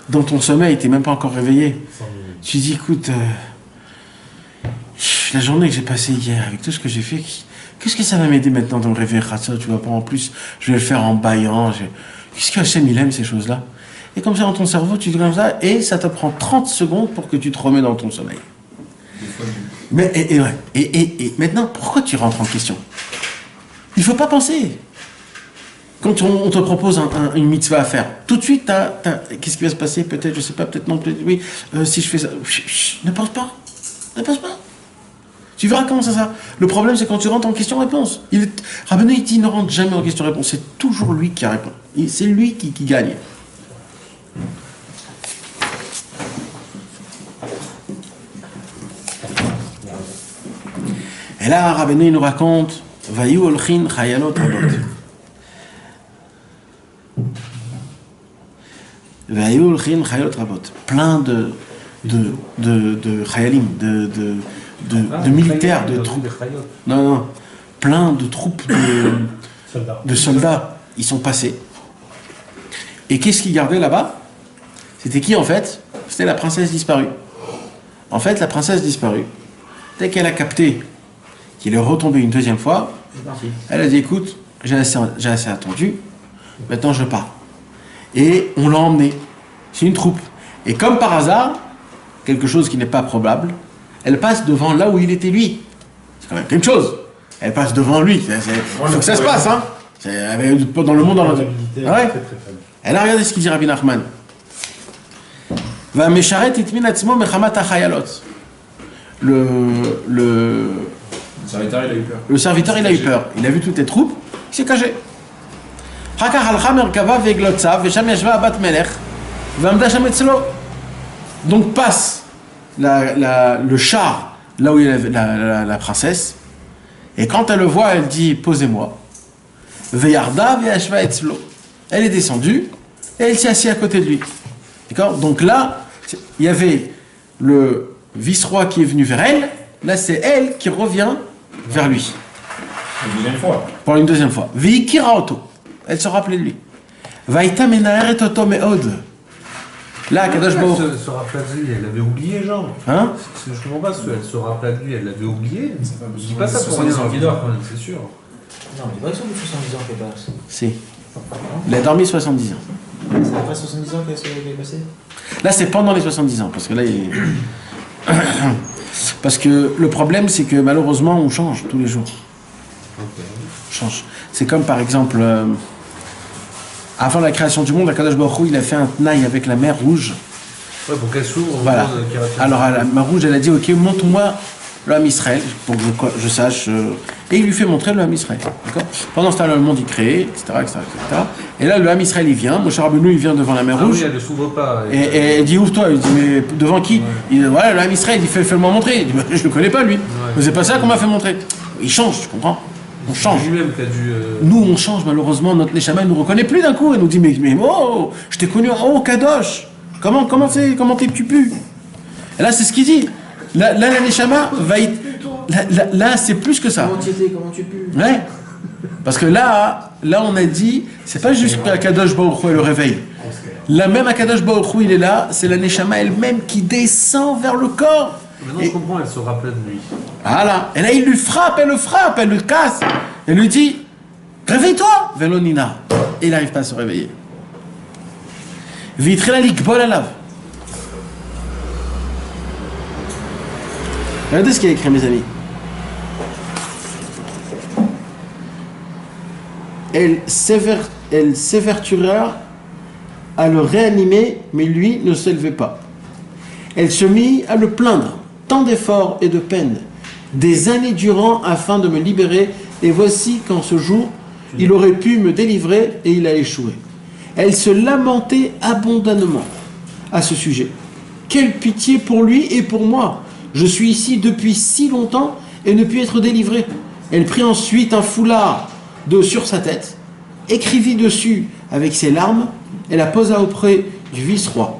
B: dans ton sommeil, tu n'es même pas encore réveillé. Tu te dis, écoute, la journée que j'ai passée hier, avec tout ce que j'ai fait, qu'est-ce que ça va m'aider maintenant de me réveiller Chatzot? Tu vois pas, en plus, je vais le faire en bâillant. Qu'est-ce que Hachem il aime ces choses-là? Et comme ça dans ton cerveau, tu dis comme ça, et ça te prend 30 secondes pour que tu te remets dans ton sommeil. Mais, et maintenant, pourquoi tu rentres en question? Il ne faut pas penser. Quand on te propose une mitzvah à faire, tout de suite, qu'est-ce qui va se passer? Peut-être, je sais pas, peut-être non, peut-être oui. Si je fais ça, ne pense pas. Ne pense pas. Tu verras comment ça. Le problème, c'est quand tu rentres en question-réponse. Rabbeinu, il dit, ne rentre jamais en question-réponse. C'est toujours lui qui répond. C'est lui qui gagne. Et là, Rabbeinu il nous raconte Vayu olchin chayalot rabot. Vayu olchin chayalot rabot. Plein de chayalim, de militaires, de troupes. Non, plein de troupes de soldats. Ils sont passés. Et qu'est-ce qu'ils gardaient là-bas? C'était qui en fait? C'était la princesse disparue. En fait, la princesse disparue, dès qu'elle a capté qu'il est retombé une deuxième fois, elle a dit écoute, j'ai assez attendu, maintenant je pars. Et on l'a emmené. C'est une troupe. Et comme par hasard, quelque chose qui n'est pas probable, elle passe devant là où il était lui. C'est quand même quelque chose. Elle passe devant lui. Il faut que ça se passe, hein. Dans le monde, dans le... Ah ouais. Elle a regardé ce qu'il dit Rabbi Nachman. Va mesharet itmin atzmo mechamat achayalot. Le
A: serviteur, il a eu peur.
B: Le serviteur, il a eu peur. Il a vu toutes les troupes, il s'est caché. Donc passe le char là où il y avait la princesse, et quand elle le voit, elle dit posez-moi. Elle est descendue et elle s'est assise à côté de lui. D'accord? Donc là, il y avait le vice-roi qui est venu vers elle. Là, c'est elle qui revient vers lui.
A: Une deuxième fois.
B: Pour une deuxième fois. Veikira auto. Elle se rappelait de lui. Vaïta menaeret auto meod. Là, Kadosh Baruch.
C: Elle se rappelait de lui, elle l'avait oublié, genre.
B: Hein?
C: Je comprends pas, elle se rappelait de lui, elle l'avait oublié.
A: Je
C: dis pas ça pour rien, qui dort, c'est sûr.
F: Non, mais pas que ça depuis 70 ans qu'elle passe.
B: Si. Il a dormi 70 ans.
F: C'est après 70 ans qu'elle est passée?
B: Là, c'est pendant les 70 ans. Parce que là, parce que le problème, c'est que malheureusement, on change tous les jours.
C: Okay.
B: On change. C'est comme par exemple, avant la création du monde, Akadosh Baruch Hu, il a fait un tnaï avec la mer Rouge.
C: Ouais, pour qu'elle s'ouvre.
B: Voilà. Alors, à la mer Rouge, elle a dit ok, montre-moi le Ham Israël, pour que je sache. Et il lui fait montrer le Ham Israël. D'accord? Pendant ce temps-là, le monde il crée, etc., etc., etc. Et là, le Ham Israël il vient. Moshe Rabbeinu il vient devant la mer Rouge.
C: Oui, elle ne s'ouvre pas.
B: Et elle dit ouvre-toi. Il dit mais devant qui? Il dit voilà, le Ham Israël. Il fait fais-le-moi montrer. Il dit je le connais pas lui. Mais c'est pas ça qu'on m'a fait montrer. Il change, tu comprends? On change.
C: Lui-même qui a dû.
B: Nous, on change malheureusement. Notre Neshama ne nous reconnaît plus d'un coup. Elle nous dit mais oh, je t'ai connu. Oh Kadosh. Comment tu pues? Et là, c'est ce qu'il dit. Là, la Neshama va être. Là, c'est plus que ça.
F: Comment tu pues?
B: Ouais. Parce que là, on a dit, c'est pas juste qu'Akadosh Baruch Hu le réveille. Là même Akadosh Baruch Hu, il est là, c'est la Neshama elle-même qui descend vers le corps.
C: Maintenant, je comprends, elle se rappelait de lui.
B: Voilà. Et là, il lui frappe, elle le casse. Elle lui dit, réveille-toi, Velonina. Et il n'arrive pas à se réveiller. Vitrela likbol alav. Regardez ce qu'il y a écrit, mes amis. Elle s'évertuera à le réanimer, mais lui ne s'élevait pas. Elle se mit à le plaindre, tant d'efforts et de peines, des années durant afin de me libérer, et voici qu'en ce jour, il aurait pu me délivrer et il a échoué. Elle se lamentait abondamment à ce sujet. Quelle pitié pour lui et pour moi! Je suis ici depuis si longtemps et ne puis être délivré. Elle prit ensuite un foulard sur sa tête, écrivit dessus avec ses larmes et la posa auprès du vice-roi.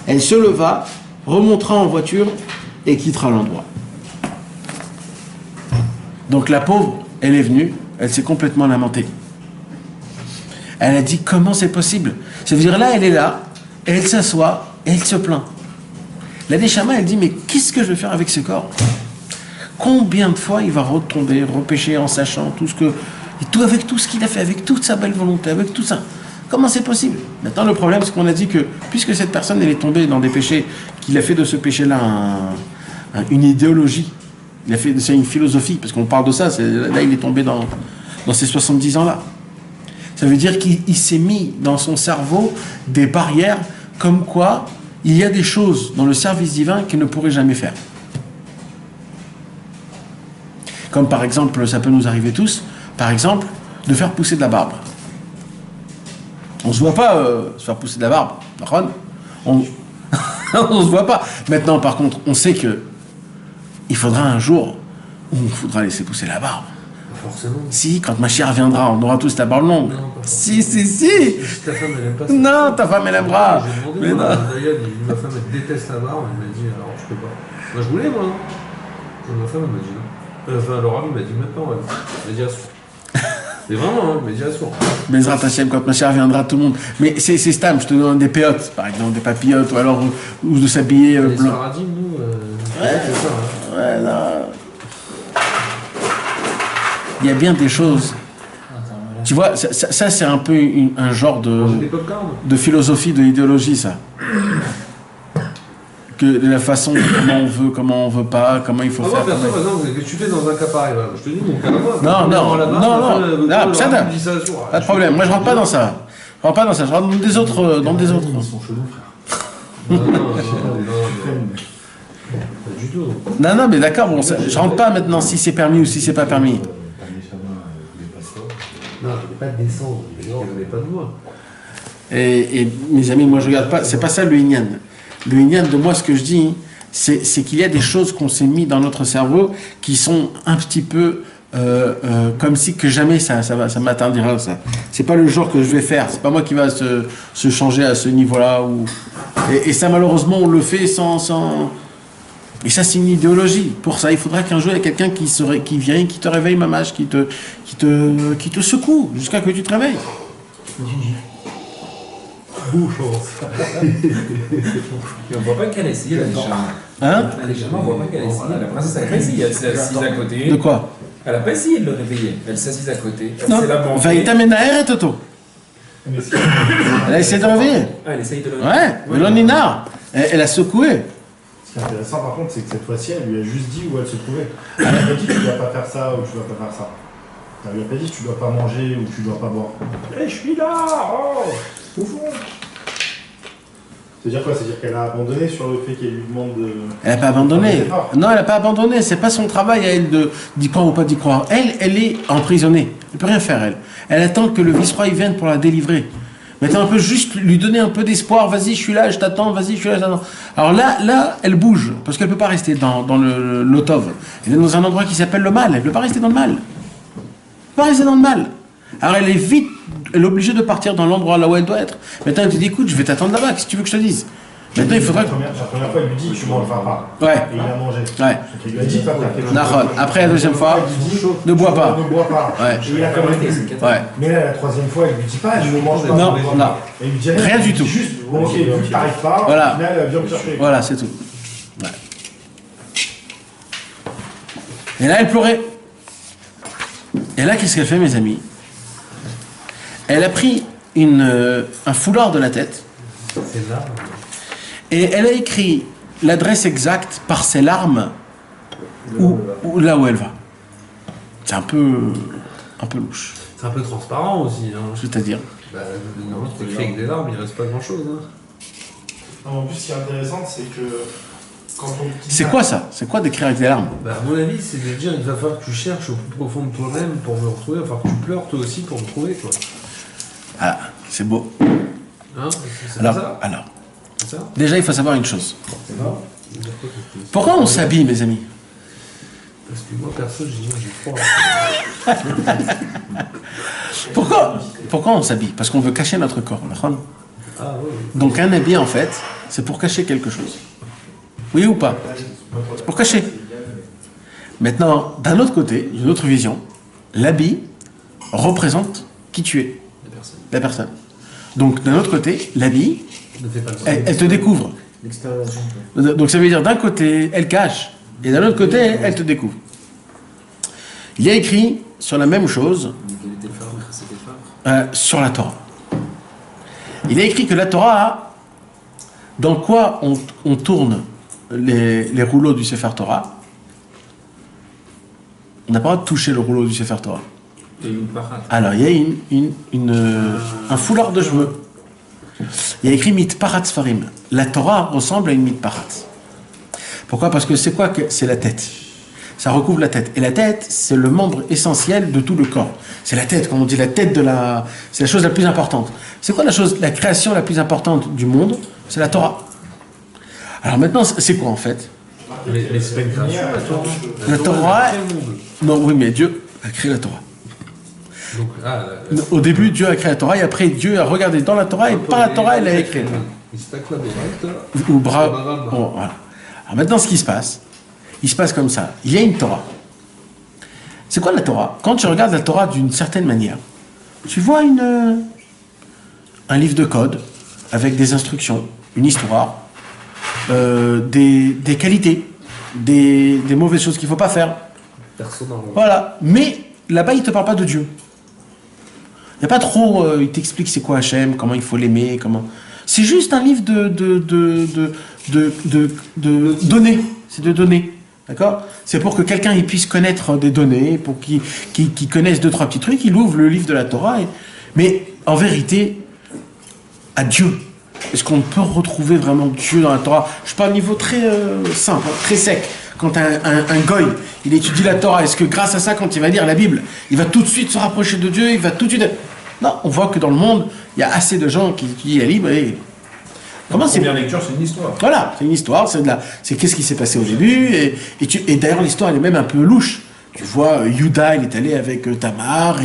B: Elle se leva, remontera en voiture et quittera l'endroit. Donc la pauvre, elle est venue, elle s'est complètement lamentée. Elle a dit comment c'est possible? Ça veut dire là, elle est là, et elle s'assoit et elle se plaint. La Neshama, elle dit mais qu'est-ce que je vais faire avec ce corps? Combien de fois il va retomber, repêcher en sachant avec tout ce qu'il a fait, avec toute sa belle volonté, avec tout ça. Comment c'est possible? Maintenant, le problème, c'est qu'on a dit que, puisque cette personne, elle est tombée dans des péchés, qu'il a fait de ce péché-là une idéologie, il a fait de ça une philosophie, parce qu'on parle de ça, là, il est tombé dans ces 70 ans-là. Ça veut dire qu'il s'est mis dans son cerveau des barrières, comme quoi il y a des choses dans le service divin qu'il ne pourrait jamais faire. Comme par exemple, ça peut nous arriver tous, par exemple, de faire pousser de la barbe. On ne se voit pas se faire pousser de la barbe. On ne se voit pas. Maintenant, par contre, on sait que il faudra un jour ou il faudra laisser pousser la barbe.
C: Forcément.
B: Si, quand ma chère viendra, on aura tous la barbe longue.
C: Non, pas
B: Si.
C: Si ta femme elle aime pas ça.
B: Non, ta femme elle aimera.
C: J'ai demandé,
B: Mais
C: moi,
B: non.
C: Dayane, il dit, ma femme elle déteste la barbe, elle m'a dit alors je peux pas. Moi je voulais moi. Ma femme elle m'a dit non. Enfin Laura il m'a dit maintenant, elle m'a dit à sourd. Mais vraiment, hein, elle m'a dit à sourd.
B: Bezrat Hashem, quand ma chère viendra, tout le monde. Mais c'est stam, je te donne des péotes, par exemple, des papillotes, ou alors ou de s'habiller
C: Les
B: blanc.
C: Sfaradim, nous, c'est ça. Hein.
B: Ouais, non. Il y a bien des choses. Tu vois, ça, c'est un peu un genre
C: Manger des popcorn.
B: de philosophie, de idéologie, ça. Que la façon, comment on veut pas, comment il faut
C: Ah, moi,
B: faire.
C: perso, par exemple, qu'est-ce que tu fais dans un cas pareil là je te dis, mon cas à moi.
B: Non,
C: Non,
B: ça
C: ça
B: pas de problème. Moi, je rentre pas dans ça. Je rentre pas dans ça. Je rentre dans des autres.
E: Ils sont chelous, frère.
C: Non, pas du tout.
B: Non, mais d'accord. Bon, je rentre pas maintenant si c'est permis ou si c'est pas permis.
C: Non, je voulais pas descendre. Non, je voulais pas de moi.
B: Et mes amis, moi, je regarde pas. C'est pas ça le Inyan. Le Inyan de moi, ce que je dis, c'est qu'il y a des choses qu'on s'est mis dans notre cerveau qui sont un petit peu comme si que jamais ça m'atteindra, ça. C'est pas le genre que je vais faire. C'est pas moi qui va se changer à ce niveau-là. Et ça, malheureusement, on le fait sans. Et ça, c'est une idéologie. Pour ça, il faudra qu'un jour, il y ait quelqu'un qui vient, qui te réveille, mamage, qui te secoue jusqu'à que tu te réveilles.
A: Mais on voit pas qu'elle a essayé, la légèrement.
B: Hein?
A: La légèrement, on voit pas qu'elle a essayé. La princesse, elle a pas essayé, elle s'est assise à côté.
B: De quoi?
A: Elle a pas essayé de le réveiller. Elle s'est assise à côté. Elle
B: Non.
A: s'est la banquée.
B: Vaïta Menaher et Toto. Elle a essayé de réveiller.
A: Ah, elle essaye de le
B: Ouais, mais l'Onina, elle a secoué.
E: Ce qui est intéressant par contre, c'est que cette fois-ci, elle lui a juste dit où elle se trouvait. Elle n'a pas dit tu dois pas faire ça ou tu dois pas faire ça. Elle lui a pas dit tu dois pas manger ou tu dois pas boire. Eh, je suis là. Oh, au fond. C'est-à-dire quoi? C'est-à-dire qu'elle a abandonné sur le fait qu'elle lui demande de...
B: Elle n'a pas abandonné. Non, elle n'a pas abandonné. C'est pas son travail à elle d'y croire ou pas d'y croire. Elle est emprisonnée. Elle peut rien faire, elle. Elle attend que le vice-roi vienne pour la délivrer. Maintenant, on peut juste lui donner un peu d'espoir. Vas-y, je suis là, je t'attends. Vas-y, je suis là, je t'attends. Alors là, elle bouge. Parce qu'elle ne peut pas rester dans l'otov. Elle est dans un endroit qui s'appelle le mal. Elle ne peut pas rester dans le mal. Elle ne peut pas rester dans le mal. Alors elle est vite, elle est obligée de partir dans l'endroit là où elle doit être. Maintenant, elle te dit, écoute, je vais t'attendre là-bas. Qu'est-ce que tu veux que je te dise? Maintenant, il faudra...
E: La première fois, il lui dit tu mangeras pas.
B: Ouais.
E: Et il a mangé.
B: Ouais.
E: Il lui a dit de pas faire quelque chose.
B: Nahon. Après, la deuxième fois,
E: Il lui dit,
B: ne bois pas.
E: Ne bois pas.
B: Ouais.
E: Et il a quand même dit.
B: Ouais.
E: Mais là, la troisième fois, il lui dit pas je ne mange pas.
B: Non,
E: je ne bois
B: non.
E: pas. Et il lui dit
B: Rien du
E: il dit
B: tout.
E: Juste, bon, ok, vu que t'arrives pas,
B: Voilà.
E: au final, viens me chercher.
B: Voilà, c'est tout. Ouais. Et là, elle pleurait. Et là, qu'est-ce qu'elle fait, mes amis? Elle a pris un foulard de la tête
C: C'est là.
B: et elle a écrit l'adresse exacte par ses larmes où là où elle va. C'est un peu louche.
C: C'est un peu transparent aussi. Hein.
B: C'est-à-dire.
C: Bah, non, c'est écrit avec des larmes, il reste pas grand-chose. Hein.
E: Non, en plus, ce qui est intéressant, c'est que quand on.
B: C'est quoi ça? C'est quoi d'écrire avec des larmes?
C: Bah, à mon avis, c'est de dire il va falloir que tu cherches au plus profond de toi-même pour me retrouver, il va falloir que tu pleures toi aussi pour me trouver. Quoi.
B: Ah, c'est beau.
C: Hein c'est
B: Alors,
C: ça
B: alors,
C: C'est ça
B: déjà, il faut savoir une chose.
C: C'est ça
B: Pourquoi on s'habille, mes amis?
C: Parce que moi, perso, j'ai froid.
B: Pourquoi on s'habille? Parce qu'on veut cacher notre corps.
C: Ah ouais.
B: Donc un habit, en fait, c'est pour cacher quelque chose. Oui ou pas? C'est pour cacher. Maintenant, d'un autre côté, une autre vision, l'habit représente qui tu es. La personne. Donc d'un autre côté, l'habit,
C: Ne fais pas le
B: elle te découvre.
F: L'extériorisation.
B: Donc ça veut dire d'un côté, elle cache, et d'un autre côté, elle te découvre. Il y a écrit sur la même chose sur la Torah. Il a écrit que la Torah, dans quoi on tourne les rouleaux du Sefer Torah, on n'a pas le droit de toucher le rouleau du Sefer Torah.
A: Il y a une parade.
B: Alors, il y a un foulard de cheveux. Il y a écrit mitparat sfarim. La Torah ressemble à une mitparat. Pourquoi? Parce que c'est quoi que c'est la tête. Ça recouvre la tête. Et la tête, c'est le membre essentiel de tout le corps. C'est la tête, comme on dit, la tête c'est la chose la plus importante. C'est quoi la création la plus importante du monde? C'est la Torah. Alors maintenant, c'est quoi en fait?
C: Mais c'est pas une création, la Torah.
B: La Torah,
C: c'est le monde.
B: non, oui, mais Dieu a créé la Torah.
C: Donc,
B: Au début, Dieu a créé la Torah, et après, Dieu a regardé dans la Torah, et par la Torah, il a écrit.
C: Il se tacle la bérette.
B: Ou bras. Bon, voilà. Alors maintenant, ce qui se passe, il se passe comme ça. Il y a une Torah. C'est quoi la Torah? Quand tu regardes la Torah d'une certaine manière, tu vois un livre de code avec des instructions, une histoire, des qualités, des mauvaises choses qu'il ne faut pas faire.
C: Personne n'en
B: Voilà. Mais là-bas, il ne te parle pas de Dieu. Il n'y a pas trop... il t'explique c'est quoi Hachem, comment il faut l'aimer, comment... C'est juste un livre de données. C'est de données. D'accord? C'est pour que quelqu'un il puisse connaître des données, pour qu'il connaisse 2-3 petits trucs, il ouvre le livre de la Torah. Mais en vérité, à Dieu, est-ce qu'on peut retrouver vraiment Dieu dans la Torah? Je parle au niveau très simple, très sec. Quand un goy, il étudie la Torah, est-ce que grâce à ça, quand il va lire la Bible, il va tout de suite se rapprocher de Dieu, il va tout de suite... Non, on voit que dans le monde, il y a assez de gens qui étudient la Bible et... Comment c'est...
A: Première lecture, c'est une histoire.
B: Voilà, c'est une histoire, c'est qu'est-ce qui s'est passé au début, et d'ailleurs l'histoire elle est même un peu louche. Tu vois, Yuda, il est allé avec Tamar,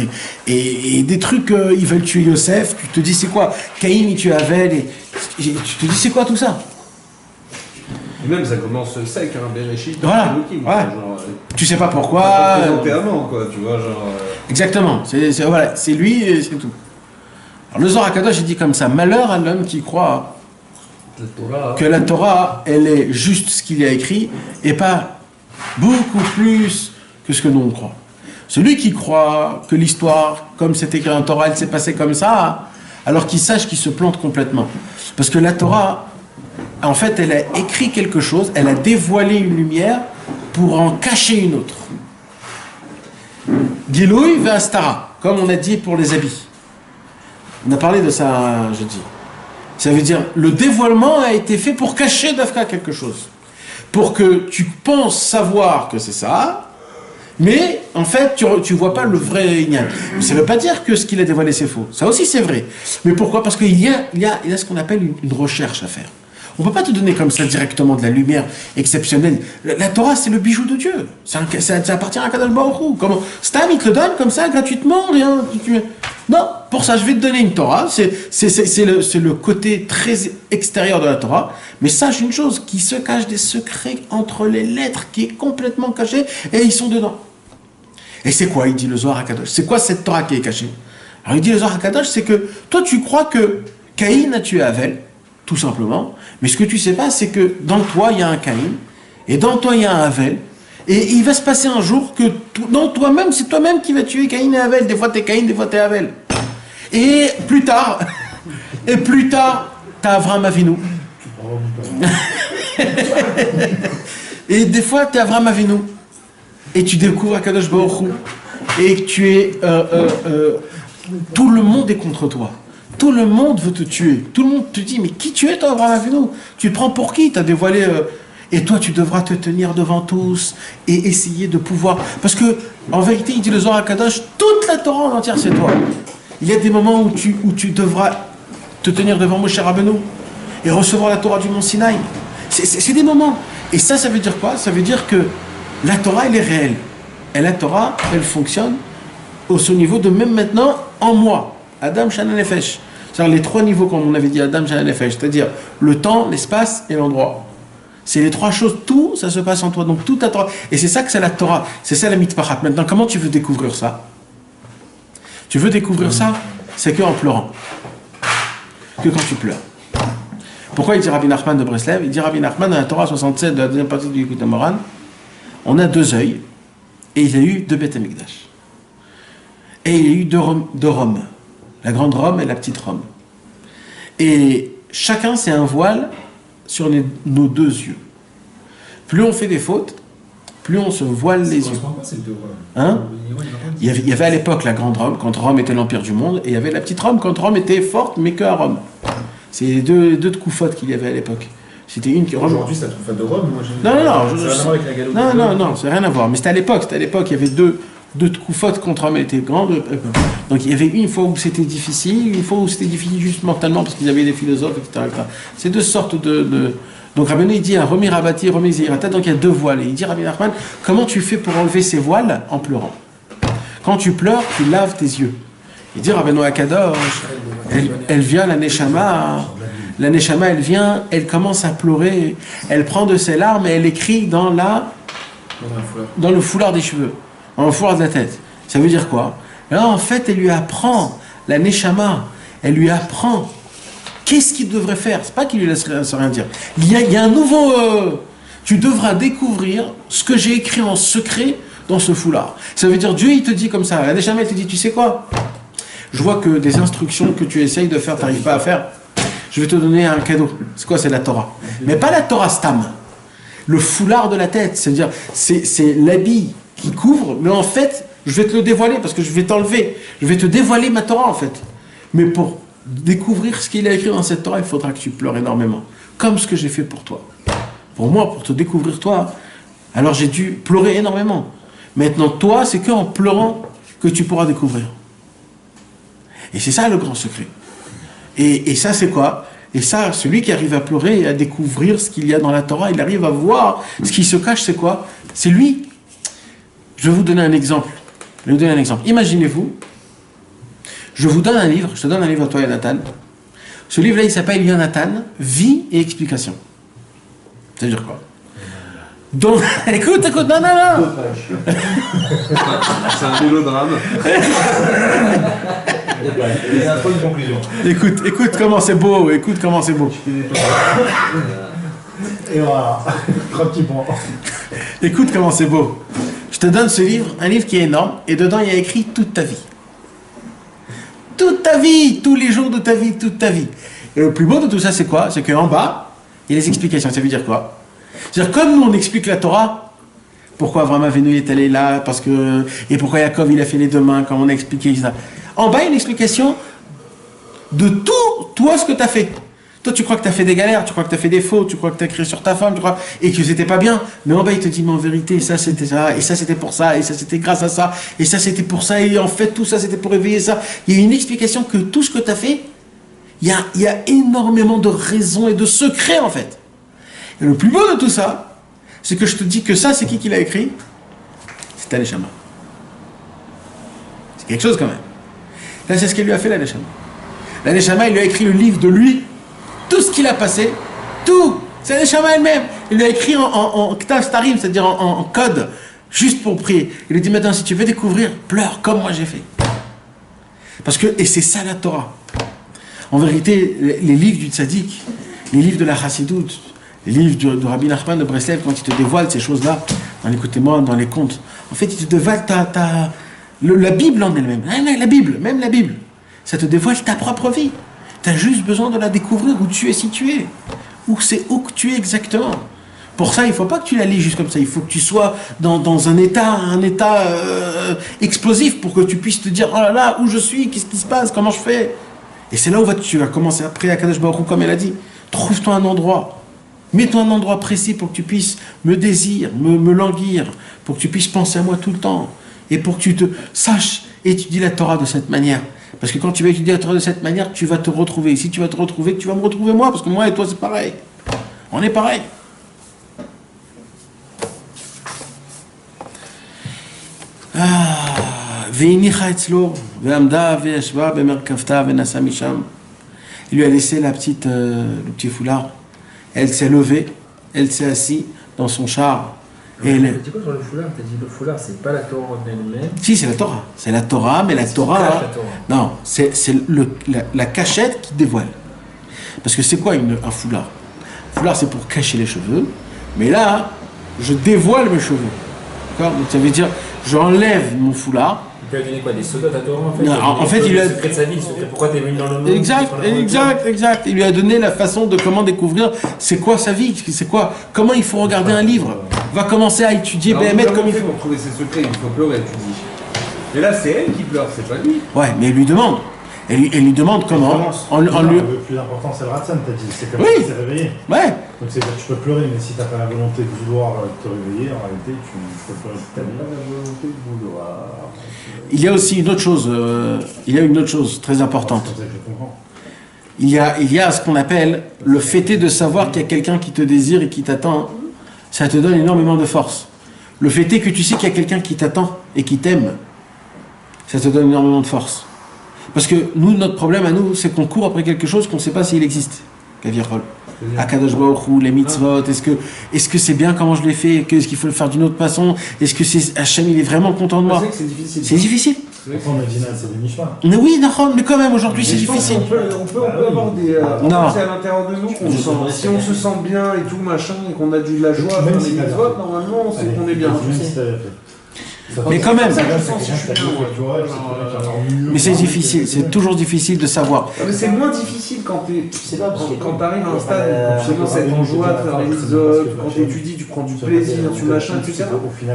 B: et des trucs, ils veulent tuer Yosef, tu te dis c'est quoi? Caïn, il tue Abel, et tu te dis c'est quoi tout ça?
C: Et même ça commence sec, hein, Bereshit.
B: Voilà,
C: Elohim,
B: ouais.
C: Genre,
B: Tu sais pas
C: pas
B: pourquoi...
C: présenté avant, quoi, tu vois, genre...
B: Exactement, voilà, c'est lui et c'est tout. Alors le Zohar HaKadosh, il dit comme ça, malheur à l'homme qui croit
C: La Torah...
B: que la Torah, elle est juste ce qu'il y a écrit, et pas beaucoup plus que ce que nous on croit. Celui qui croit que l'histoire, comme c'est écrit en Torah, elle s'est passée comme ça, alors qu'il sache qu'il se plante complètement. Parce que la Torah, en fait, elle a écrit quelque chose, elle a dévoilé une lumière pour en cacher une autre. Gilouï ve'astara, comme on a dit pour les habits. On a parlé de ça jeudi. Ça veut dire, le dévoilement a été fait pour cacher d'Afka quelque chose. Pour que tu penses savoir que c'est ça, mais en fait, tu vois pas le vrai Inyan. Ça ne veut pas dire que ce qu'il a dévoilé, c'est faux. Ça aussi, c'est vrai. Mais pourquoi? Parce qu'il y a ce qu'on appelle une recherche à faire. On ne peut pas te donner comme ça directement de la lumière exceptionnelle. La Torah, c'est le bijou de Dieu. Ça appartient à Kadosh Baruch Hu. Comment Stam, il te le donne comme ça, gratuitement, rien. Non, pour ça, je vais te donner une Torah. C'est le côté très extérieur de la Torah. Mais sache une chose, qu'il se cache des secrets entre les lettres, qui est complètement caché, et ils sont dedans. Et c'est quoi, il dit le Zohar HaKadosh? C'est quoi cette Torah qui est cachée? Alors il dit le Zohar HaKadosh, c'est que toi, tu crois que Caïn a tué Abel, tout simplement. Mais ce que tu sais pas, c'est que dans toi, il y a un Caïn, et dans toi, il y a un Abel, et il va se passer un jour que dans toi-même, c'est toi-même qui vas tuer Caïn et Abel. Des fois, t'es Caïn, des fois, t'es Abel. Et plus tard, t'as Avraham Avinu. Et des fois, t'es Avraham Avinu. Et tu découvres Kadosh Baruch Hu. Et tu es... tout le monde est contre toi. Tout le monde veut te tuer. Tout le monde te dit, mais qui tu es toi, Avraham Avinu? Tu te prends pour qui? Tu as dévoilé... et toi, tu devras te tenir devant tous et essayer de pouvoir... Parce que, en vérité, il dit le Zohar HaKadosh, toute la Torah en entière, c'est toi. Il y a des moments où tu devras te tenir devant Moshe Rabbeinu et recevoir la Torah du Mont Sinaï. C'est des moments. Et ça veut dire quoi? Ça veut dire que la Torah, elle est réelle. Et la Torah, elle fonctionne au niveau de même maintenant en moi. Adam, Shana, Nefesh. C'est-à-dire les 3 niveaux, comme on avait dit, Adam, Shana, Nefesh. C'est-à-dire le temps, l'espace et l'endroit. C'est les 3 choses, tout, ça se passe en toi. Donc tout à Torah. Et c'est ça que c'est la Torah. C'est ça la mitpachat. Maintenant, comment tu veux découvrir ça? Tu veux découvrir ça? C'est qu'en pleurant. Que quand tu pleures. Pourquoi il dit Rabbi Nachman de Breslev? Il dit Rabbi Nachman dans la Torah 67 de la deuxième partie du Yekut Moran, on a 2 œils et il y a eu 2 Beth Amikdash. Et il y a eu 2 Roms. La grande Rome et la petite Rome. Et chacun c'est un voile sur nos 2 yeux. Plus on fait des fautes, plus on se voile les yeux. Hein? Il y avait à l'époque la grande Rome, quand Rome était l'empire du monde, et il y avait la petite Rome, quand Rome était forte, mais que à Rome. C'est les deux coufotes qu'il y avait à l'époque. C'était une qui...
A: Aujourd'hui, c'est la troufade de Rome. Moi,
B: non,
A: ça n'a rien à voir avec la galope.
B: Non, c'est rien à voir. Mais c'était à l'époque. Il y avait de Tkoufot contre hommes était grande. Donc il y avait une fois où c'était difficile, une fois où c'était difficile juste mentalement parce qu'ils avaient des philosophes, etc. C'est deux sortes de... Donc Rabbeinu il dit à Remi Rabati, Remi Zirata, donc il y a deux voiles. Et il dit Rabbi Nachman, comment tu fais pour enlever ces voiles en pleurant? Quand tu pleures, tu laves tes yeux. Il dit Rabbeinu Akadosh, elle vient, la Neshama, elle vient, elle commence à pleurer, elle prend de ses larmes et elle écrit dans le foulard des cheveux, dans le foulard de la tête. Ça veut dire quoi? Là, en fait, elle lui apprend, la Neshama, elle lui apprend qu'est-ce qu'il devrait faire. C'est pas qu'il lui laisse rien dire. Il y a un nouveau... tu devras découvrir ce que j'ai écrit en secret dans ce foulard. Ça veut dire, Dieu, il te dit comme ça, la Neshama, elle te dit, tu sais quoi? Je vois que des instructions que tu essayes de faire, tu n'arrives pas à faire. Je vais te donner un cadeau. C'est quoi? C'est la Torah. Mais pas la Torah Stam. Le foulard de la tête. C'est-à-dire, c'est l'habit qui couvre, mais en fait, je vais te le dévoiler parce que je vais t'enlever. Je vais te dévoiler ma Torah, en fait. Mais pour découvrir ce qu'il a écrit dans cette Torah, il faudra que tu pleures énormément. Comme ce que j'ai fait pour toi. Pour moi, pour te découvrir toi, alors j'ai dû pleurer énormément. Maintenant, toi, c'est qu'en pleurant que tu pourras découvrir. Et c'est ça le grand secret. Et ça, c'est quoi? Et ça, celui qui arrive à pleurer et à découvrir ce qu'il y a dans la Torah, il arrive à voir ce qui se cache, c'est quoi? C'est lui. Je vais vous donner un exemple. Imaginez-vous, je vous donne un livre, je te donne un livre à toi, Yonatan. Ce livre-là, il s'appelle Yonatan, Vie et Explication. Ça veut dire quoi? Donc, écoute, non.
C: C'est un mélodrame.
E: Il y a trop une conclusion.
B: Écoute comment c'est beau,
E: Et voilà, 3 petits points.
B: Écoute comment c'est beau. Je te donne ce livre, un livre qui est énorme, et dedans il y a écrit toute ta vie. Toute ta vie, tous les jours de ta vie, toute ta vie. Et le plus beau de tout ça, c'est quoi? C'est qu'en bas, il y a les explications. Ça veut dire quoi? C'est-à-dire, comme nous on explique la Torah, pourquoi Avraham Avinu est allé là, parce que, et pourquoi Yaakov il a fait les deux mains, comme on a expliqué ça. En bas, il y a une explication de tout, toi, ce que tu as fait. Toi, tu crois que tu as fait des galères, tu crois que tu as fait des fautes, tu crois que tu as crié sur ta femme, tu crois, et que c'était pas bien. Mais en bas, il te dit, mais en vérité, ça c'était ça, et ça c'était pour ça, et ça c'était grâce à ça, et ça c'était pour ça, et en fait, tout ça c'était pour éveiller ça. Il y a une explication que tout ce que tu as fait, il y a énormément de raisons et de secrets, en fait. Et le plus beau de tout ça, c'est que je te dis que ça, c'est qui l'a écrit? C'est la Neshama. C'est quelque chose quand même. Là, c'est ce qu'elle lui a fait, la Neshama. La Neshama, il lui a écrit le livre de lui, tout ce qu'il a passé, tout. C'est la Neshama elle-même. Il lui a écrit en Ktav Starim, c'est-à-dire en code, juste pour prier. Il lui dit maintenant, si tu veux découvrir, pleure comme moi j'ai fait. Parce que, et c'est ça la Torah. En vérité, les livres du Tzaddik, les livres de la Chassidoute, les livres de Rabbi Nachman de Breslev, quand il te dévoile ces choses-là, dans les écoutez-moi, dans les contes, en fait, il te dévoile la Bible en elle-même. Même la Bible, ça te dévoile ta propre vie. Tu as juste besoin de la découvrir où tu es situé. Où que tu es exactement. Pour ça, il ne faut pas que tu la lis juste comme ça. Il faut que tu sois dans un état explosif pour que tu puisses te dire, oh là là, où je suis, qu'est-ce qui se passe, comment je fais. Et c'est là où tu vas commencer après à Kadosh Baruch Hu, comme elle a dit. Trouve-toi un endroit. Mets-toi un endroit précis pour que tu puisses me désirer, me languir, pour que tu puisses penser à moi tout le temps. Et pour que tu te saches étudier la Torah de cette manière. Parce que quand tu vas étudier la Torah de cette manière, tu vas te retrouver. Et si tu vas te retrouver, tu vas me retrouver moi. Parce que moi et toi, c'est pareil. On est pareil. Il lui a laissé le petit foulard. Elle s'est levée, elle s'est assise dans son char.
A: Et elle... Tu dis quoi sur le foulard? Tu as dit le foulard, c'est pas la Torah en elle-même.
B: Si, c'est la Torah. C'est la Torah, mais la Torah. Non, c'est la cachette qui dévoile. Parce que c'est quoi un foulard? Un foulard, c'est pour cacher les cheveux. Mais là, je dévoile mes cheveux. D'accord? Donc ça veut dire, j'enlève mon foulard.
A: Il lui a donné quoi? Des soldats à Torah en fait?
B: Non, en fait, il a...
A: Le secret de sa vie, le secret pourquoi t'es venu dans le monde.
B: Exact. Il lui a donné la façon de comment découvrir c'est quoi sa vie, c'est quoi, comment il faut regarder un livre. Va commencer à étudier BMF comme il faut.
C: Pour trouver ses secrets, il faut pleurer, tu dis. Mais là, c'est elle qui pleure, c'est pas lui.
B: Ouais, mais elle lui demande. Elle lui demande comment.
E: Le plus important, c'est le Ratsan, t'as dit. C'est comme ça qu'il s'est réveillé.
B: Ouais,
E: Donc c'est-à-dire que tu peux pleurer, mais si t'as pas la volonté de vouloir te réveiller, en réalité, tu peux pleurer toute ta vie.
C: La volonté de vouloir.
B: Il y a aussi une autre chose, très importante.
E: C'est comme ça que je comprends.
B: Il y a ce qu'on appelle le fait de savoir qu'il y a quelqu'un qui te désire et qui t'attend. Ça te donne énormément de force. Le fait est que tu sais qu'il y a quelqu'un qui t'attend et qui t'aime. Ça te donne énormément de force. Parce que nous, notre problème à nous, c'est qu'on court après quelque chose qu'on ne sait pas s'il existe. Kavirol. Akadosh Baruch Hu, les mitzvot, est-ce que c'est bien comment je l'ai fait, est-ce qu'il faut le faire d'une autre façon, est-ce que Hachem il est vraiment content de moi?
C: C'est difficile.
B: C'est difficile.
E: Pourtant, Medina, c'est des Mishma.
B: Mais oui, d'accord, mais quand même aujourd'hui c'est difficile.
C: On peut avoir des.
B: Non.
C: C'est à l'intérieur de nous qu'on sent. Si on se sent bien et tout machin et qu'on a de la joie à faire les mitzvot, normalement on sait qu'on est bien.
B: Mais quand même.
C: Ça, je sens si je suis bien, moi,
E: tu vois.
B: Mais c'est difficile, c'est toujours difficile de savoir.
C: Mais c'est moins difficile quand t'arrives à un stade où tu commences à être en joie de faire les mitzvot, quand tu étudies, tu prends du plaisir, tu machin, etc.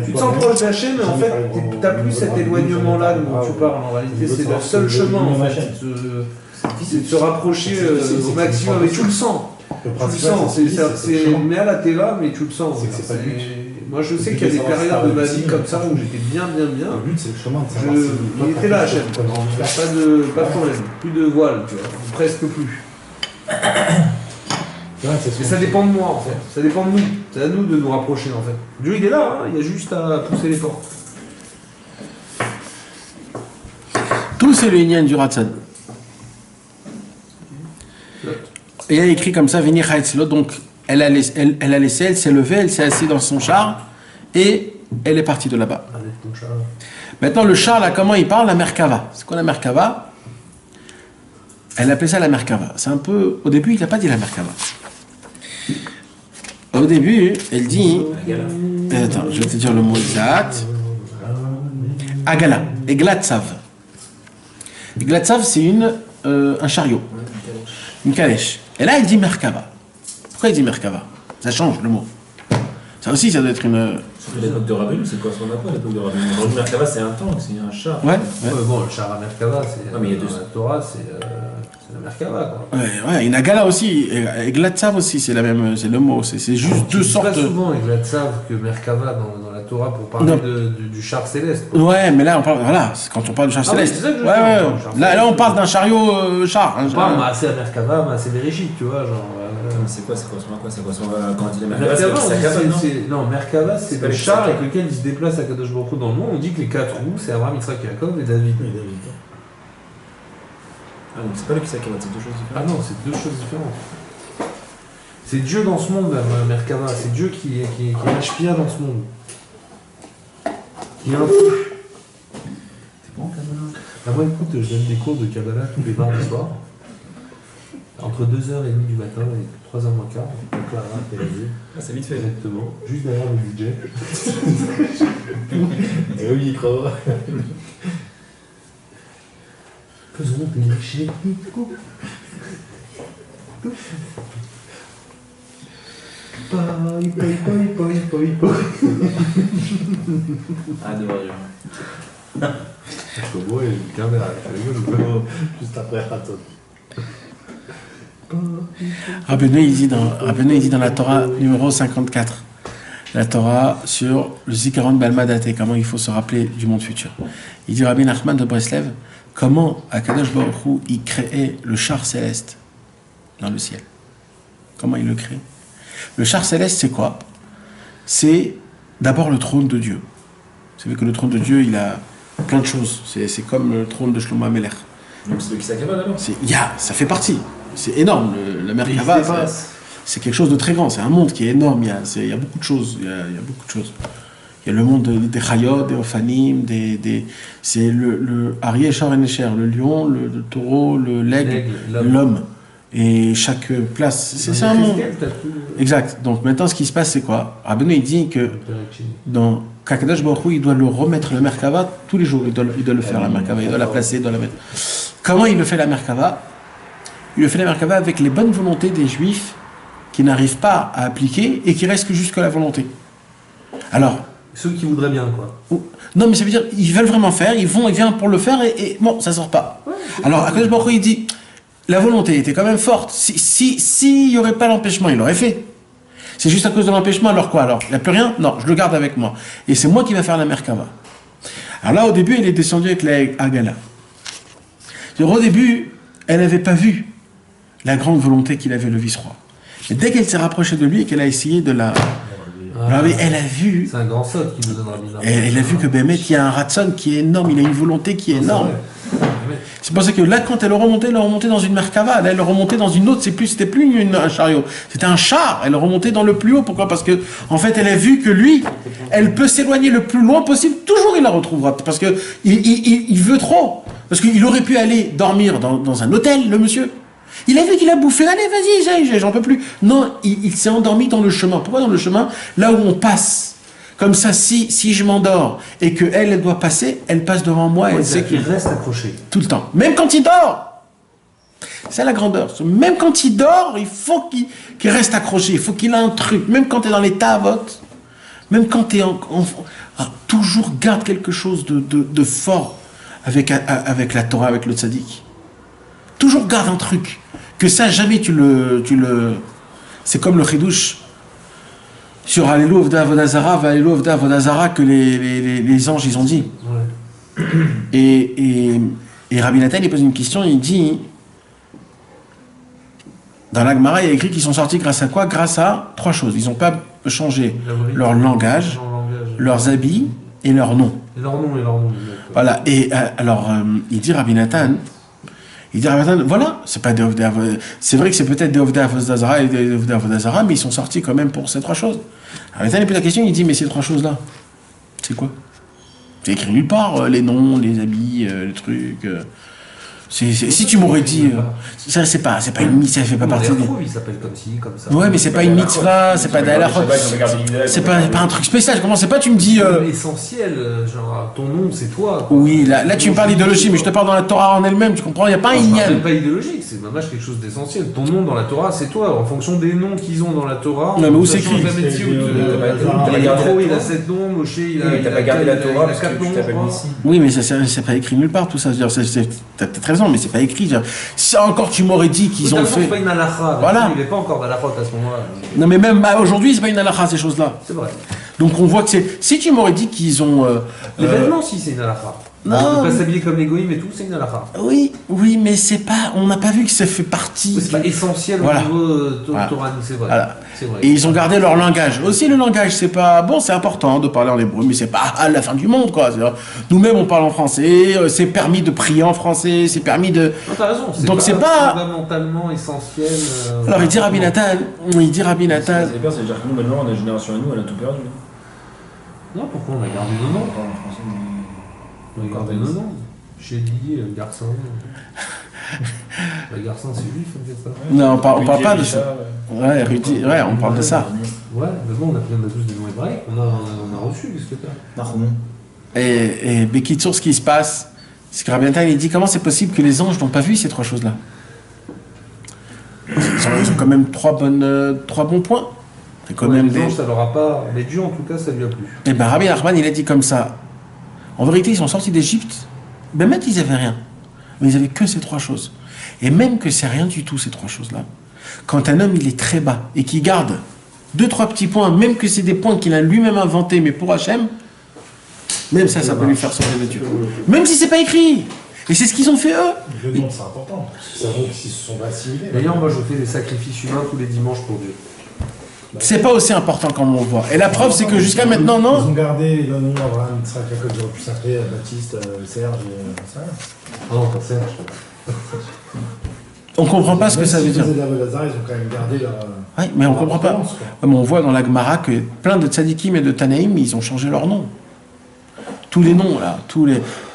C: Tu te sens proche d'Hachem, mais en fait, t'as plus cet éloignement-là dont tu parles. En réalité, c'est le seul chemin, en fait. C'est de se rapprocher au maximum, mais tu le sens. Tu le sens, mais à la télé, mais tu le sens. Moi je sais qu'il y a des périodes de ma vie comme ça où j'étais bien.
E: Le but c'est le chemin de savoir
C: Il était là, Hachem. Pas de problème, plus de voile, tu vois, presque plus. Mais ça dépend de moi en fait, ça dépend de nous. C'est à nous de nous rapprocher en fait. Dieu il est là, hein. Il y a juste à pousser les portes.
B: Tout c'est le Inyan du Ratzad. Et il y a écrit comme ça, Venir Haetzlo, donc elle s'est levée, elle s'est assise dans son char et elle est partie de là-bas. Maintenant, le char, là, comment il parle? La Merkava. C'est quoi la Merkava? Elle appelait ça la Merkava. C'est un peu. Au début, il n'a pas dit la Merkava. Au début, elle dit. Attends, je vais te dire le mot exact. Agala. Eglatsav. Eglatsav, c'est un chariot. Une calèche. Et là, elle dit Merkava. Pourquoi il dit Merkava? Ça change le mot. Ça aussi, ça doit être une.
A: C'est l'époque de Rabbeinu, c'est quoi son appel à l'époque de Rabbeinu? Aujourd'hui, Merkava, c'est un tank, c'est un char.
B: Ouais.
C: Bon, le char à Merkava, c'est.
A: Non, mais il y a deux.
C: La Torah, c'est la Merkava, quoi.
B: Ouais, une agala aussi. Et Glatsav aussi, c'est le mot. C'est juste deux sortes.
C: Très souvent, avec Glatsav que Merkava dans la Torah pour parler du char céleste. Quoi.
B: Ouais, mais là, on parle. Voilà, c'est quand on parle du char céleste.
C: C'est ça que je
B: ouais. Là, on parle d'un chariot char.
C: On parle assez à Merkava, mais assez Bereshit, tu vois, genre.
A: C'est quoi? Ça correspond à quoi? Ça correspond à quand on dit la
C: Merkava,
A: Merkava,
C: non, Merkava, c'est le char avec lequel il se déplace à Kadosh Baruch Hu dans le monde. On dit que les 4 roues, c'est Abraham, Yitzhak, Yaakov et David.
A: Ah, donc c'est pas le Kisakavat, c'est deux choses différentes.
C: Ah non, c'est deux choses différentes. C'est Dieu dans ce monde, Merkava. C'est Dieu qui est Hashpia dans ce monde. Qui influe.
A: C'est bon, Kabbalah?
C: Ah, moi, écoute, je donne des cours de Kabbalah tous les mardis soirs. Entre 2h30 du matin et 3h moins quart.
A: Ah, c'est vite fait.
C: Exactement. Juste derrière le budget.
E: Et au micro.
C: Faisons pécher.
A: Ah, de voir.
C: Comment est le caméra?
E: Juste après Raton.
B: Rabbeinu, il dit dans la Torah numéro 54, la Torah sur le Zikaron Balmadate, comment il faut se rappeler du monde futur. Il dit Rabbi Nachman de Breslev, comment Akadosh Baruch Hu il créait le char céleste dans le ciel. Comment il le crée? Le char céleste, c'est quoi? C'est d'abord le trône de Dieu. Vous savez que le trône de Dieu, il a plein de choses. C'est comme le trône de Shlomo Amelech.
A: Donc c'est le Kisakavat alors?
B: Ça fait partie. C'est énorme. La Merkava, c'est quelque chose de très grand. C'est un monde qui est énorme. Il y a beaucoup de choses. Il y a beaucoup de choses. Il y a le monde des Chayot, des Ophanim, c'est le Arié, Char et Necher, le lion, le taureau, l'aigle, l'homme. Et chaque place, c'est un monde. Exact. Donc maintenant, ce qui se passe, c'est quoi? Rabbeinu, il dit que dans Kakadosh Baruch Hu, il doit le remettre le Merkava tous les jours. Il doit le faire, la Merkava. Il doit la placer, il doit la mettre. Comment il le fait, la Merkava? Il le fait, la Merkava, avec les bonnes volontés des Juifs qui n'arrivent pas à appliquer et qui restent que jusqu'à la volonté. Alors.
C: Ceux qui voudraient bien, quoi.
B: Non, mais ça veut dire, ils veulent vraiment faire, ils viennent pour le faire et bon, ça sort pas. Ouais, alors, Akadosh Baruch Hu, il dit, la volonté était quand même forte. S'il n'y aurait pas l'empêchement, il l'aurait fait. C'est juste à cause de l'empêchement, alors quoi alors? Il n'y a plus rien? Non, je le garde avec moi. Et c'est moi qui vais faire la Merkava. Alors là, au début, elle est descendue avec la Agala. Au début, elle n'avait pas vu la grande volonté qu'il avait, le vice-roi. Mais dès qu'elle s'est rapprochée de lui et qu'elle a essayé de la... elle a vu...
C: C'est un grand saut qui nous donnera bizarre.
B: Elle a vu que Bémet, il y a un Ratson qui est énorme, il a une volonté qui est énorme. C'est pour ça que là, quand elle remontait dans une Merkava. Là, elle remontait dans une autre, c'était plus un chariot, c'était un char. Elle remontait dans le plus haut. Pourquoi? Parce que, en fait, elle a vu que lui, elle peut s'éloigner le plus loin possible. Toujours, il la retrouvera. Parce que il veut trop. Parce qu'il aurait pu aller dormir dans un hôtel, le monsieur. Il a vu qu'il a bouffé. Allez, vas-y, j'en peux plus. Non, il s'est endormi dans le chemin. Pourquoi dans le chemin? Là où on passe. Comme ça, si je m'endors et qu'elle doit passer, elle passe devant moi et elle sait qu'il
C: reste accroché.
B: Tout le temps. Même quand il dort. C'est la grandeur. Même quand il dort, il faut qu'il reste accroché. Il faut qu'il ait un truc. Même quand tu es dans l'état à vote, même quand tu es toujours garde quelque chose de fort avec la Torah, avec le tzaddik. Toujours garde un truc. Que ça, jamais tu le... C'est comme le chidouche. Sur Alelu Ovda Avodazara, Valelu Ovda Avodazara, que les anges, ils ont dit. Ouais. Et Rabbi Nathan, il pose une question, il dit, dans l'Agmara, il y a écrit qu'ils sont sortis grâce à quoi? Grâce à 3 choses. Ils n'ont pas changé leur langage, leurs habits et leur nom.
C: Et leur nom.
B: Voilà. Et alors, il dit Rabbi Nathan, voilà, c'est pas des Ovda, c'est vrai que c'est peut-être des Ovda Avodazara et des Ovda Avodazara, mais ils sont sortis quand même pour ces 3 choses. Alors, il pose la question, il dit, mais ces 3 choses-là, c'est quoi? C'est écrit nulle part, les noms, les habits, les trucs. Si tu m'aurais dit, ça c'est pas une mitzvah, ça fait pas partie.
C: Il s'appelle comme ci, comme ça.
B: Ouais, mais c'est pas une mitzvah, c'est pas d'Allah. C'est pas un truc spécial. Comment c'est pas, tu me dis.
C: Essentiel, genre ton nom c'est toi.
B: Oui, là tu me parles d'idéologie, mais je te parle dans la Torah en elle-même, tu comprends? Il n'y a pas un inyan.
C: C'est pas idéologique, c'est vraiment quelque chose d'essentiel. Ton nom dans la Torah c'est toi, en fonction des noms qu'ils ont dans la Torah.
B: Non, mais où c'est écrit?
C: Il a 7 noms, Moshe il a
A: pas gardé la Torah
C: parce que tu t'appelles ici.
B: Oui, mais c'est pas écrit nulle part tout ça. T'as très raison, mais c'est pas écrit. Si encore tu m'aurais dit qu'ils ont fait.
C: C'est pas une halakha.
B: Voilà.
C: Il n'est pas encore d'halakha à ce moment-là.
B: Non, mais même aujourd'hui, c'est pas une halakha ces choses-là.
C: C'est vrai.
B: Donc on voit que c'est. Si tu m'aurais dit qu'ils ont.
C: Les vêtements, si c'est une halakha.
B: Non.
C: On peut pas s'habiller comme les goïms et tout, c'est une halakha.
B: Oui, mais c'est pas. On n'a pas vu que ça fait partie.
C: C'est pas essentiel au niveau Torah, c'est vrai.
B: Voilà. Et ils ont gardé leur langage. Aussi, le langage, c'est pas. Bon, c'est important de parler en hébreu, mais c'est pas à la fin du monde, quoi. Nous-mêmes, on parle en français, c'est permis de prier en français, c'est permis de.
C: Non, t'as raison.
B: Donc c'est pas.
C: Fondamentalement essentiel.
B: Alors, il dit Rabbi Nathan.
A: C'est bien, c'est-à-dire que nous, maintenant, la génération à nous, elle a tout perdu.
C: Non, pourquoi on a gardé nos noms? On a gardé nos noms. Chéli, Garçon. Le garçon, c'est juif, on fait ça.
B: Non, on parle pas de ça. Ouais, Rudy, ouais, on parle de ça.
C: Ouais, mais bon, on a tous des noms hébraïques, on a reçu, qu'est-ce que t'as?
B: Et Bekitsour, ce qui se passe, c'est que Rabbi Nathan, il dit comment c'est possible que les anges n'ont pas vu ces 3 choses-là? Ils ont quand même 3 bons points. C'est quand même
C: les anges, ça leur a pas. Mais Dieu, en tout cas, ça lui a plu.
B: Et ben Rabbi Nachman, il a dit comme ça. En vérité, ils sont sortis d'Égypte. Ben même ils avaient rien. Mais ils avaient que ces 3 choses. Et même que c'est rien du tout, ces 3 choses-là. Quand un homme, il est très bas et qu'il garde 2-3 petits points, même que c'est des points qu'il a lui-même inventés, mais pour Hachem, même ça peut lui faire sauver de Dieu. Même si c'est pas écrit. Et c'est ce qu'ils ont fait eux.
E: Le nom, c'est important. Ça vaut qu'ils se sont assimilés.
C: D'ailleurs, moi, je fais des sacrifices humains tous les dimanches pour Dieu.
B: C'est pas aussi important comme on le voit. Et la preuve, c'est que jusqu'à maintenant, non.
E: Ils ont gardé le nom Abraham, Yitzhak, Jacob, ils auraient pu s'appeler Baptiste, Serge et ça.
C: Ah non, pas Serge.
B: On comprend pas ce que ça veut dire.
E: Ils ont quand même gardé leur.
B: Oui, mais on comprend pas. Mais on voit dans la Gemara que plein de tzadikim et de tanaïm, ils ont changé leur nom. Tous les noms, là,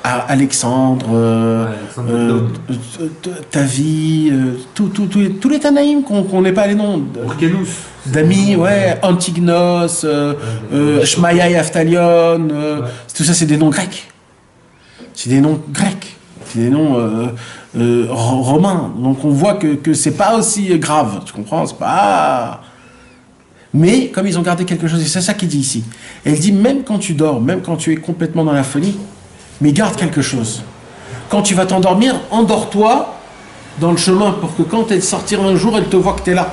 B: Alexandre, Tavi, tous les tanaïm qu'on n'ait pas les noms.
C: Orkenus.
B: Dami, ouais, Antignos, Shmaya et Aftalion, tout ça, c'est des noms grecs. C'est des noms grecs. C'est des noms romains. Donc on voit que c'est pas aussi grave. Tu comprends? C'est pas. Mais comme ils ont gardé quelque chose, et c'est ça qu'il dit ici. Et il dit même quand tu dors, même quand tu es complètement dans la folie, mais garde quelque chose. Quand tu vas t'endormir, endors-toi dans le chemin pour que quand elle sortira un jour, elle te voit que tu es là.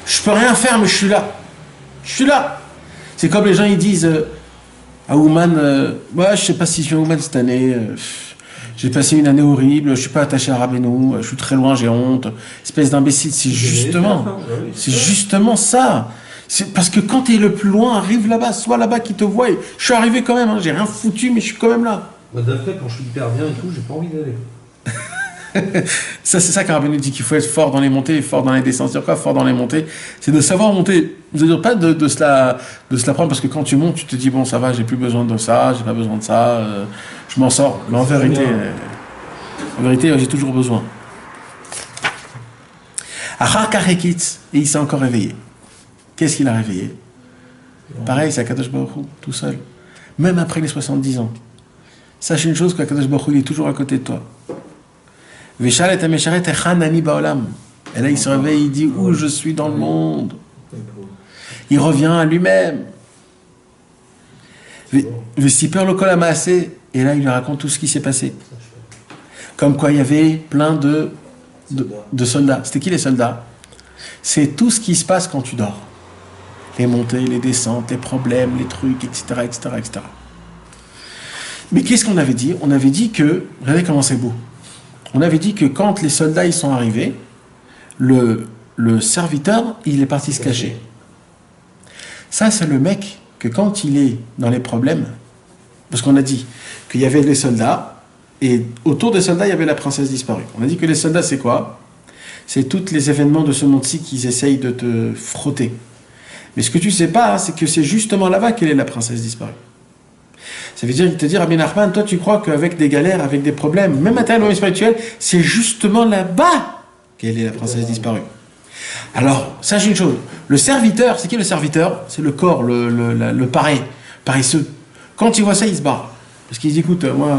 B: Je peux rien faire, mais je suis là. Je suis là. C'est comme les gens, ils disent à Ouman, ouais, je sais pas si je vais à Ouman cette année. J'ai passé une année horrible, je suis pas attaché à Rabbeinu, je suis très loin, j'ai honte. Espèce d'imbécile, c'est justement ça. C'est parce que quand tu es le plus loin, arrive là-bas, soit là-bas qui te voit. Je suis arrivé quand même, hein, j'ai rien foutu, mais je suis quand même là.
C: Moi, d'après, quand je suis hyper bien et tout, j'ai pas envie d'aller.
B: Ça, c'est ça qu'Arabenu dit qu'il faut être fort dans les montées et fort dans les descentes. C'est-à-dire quoi, fort dans les montées? C'est de savoir monter. C'est-à-dire pas de se la prendre parce que quand tu montes, tu te dis bon, ça va, j'ai plus besoin de ça, j'ai pas besoin de ça, je m'en sors. Mais en vérité, j'ai toujours besoin. Achar Karekitz, et il s'est encore réveillé. Qu'est-ce qu'il a réveillé? Pareil, c'est Akadosh Baruch Hu, tout seul. Même après les 70 ans. Sache une chose, qu'Akadosh Baruch Hu, il est toujours à côté de toi. Et là, il se réveille, il dit où je suis dans le monde. Il revient à lui-même. Et là, il lui raconte tout ce qui s'est passé. Comme quoi, il y avait plein de soldats. C'était qui les soldats? C'est tout ce qui se passe quand tu dors. Les montées, les descentes, les problèmes, les trucs, etc., etc., etc. Mais qu'est-ce qu'on avait dit? On avait dit que, regardez comment c'est beau. On avait dit que quand les soldats ils sont arrivés, le serviteur, il est parti se cacher. Ça, c'est le mec que quand il est dans les problèmes, parce qu'on a dit qu'il y avait les soldats, et autour des soldats, il y avait la princesse disparue. On a dit que les soldats, c'est quoi? C'est tous les événements de ce monde-ci qu'ils essayent de te frotter. Mais ce que tu ne sais pas, c'est que c'est justement là-bas qu'elle est la princesse disparue. Ça veut dire, il te dit, Rabbi Nachman, toi tu crois qu'avec des galères, avec des problèmes, même matériels ou spirituels, c'est justement là-bas qu'elle est la princesse disparue. Alors, sache une chose, le serviteur, c'est qui le serviteur? C'est le corps, le paresseux. Quand il voit ça, il se barre. Parce qu'il se dit, écoute, moi,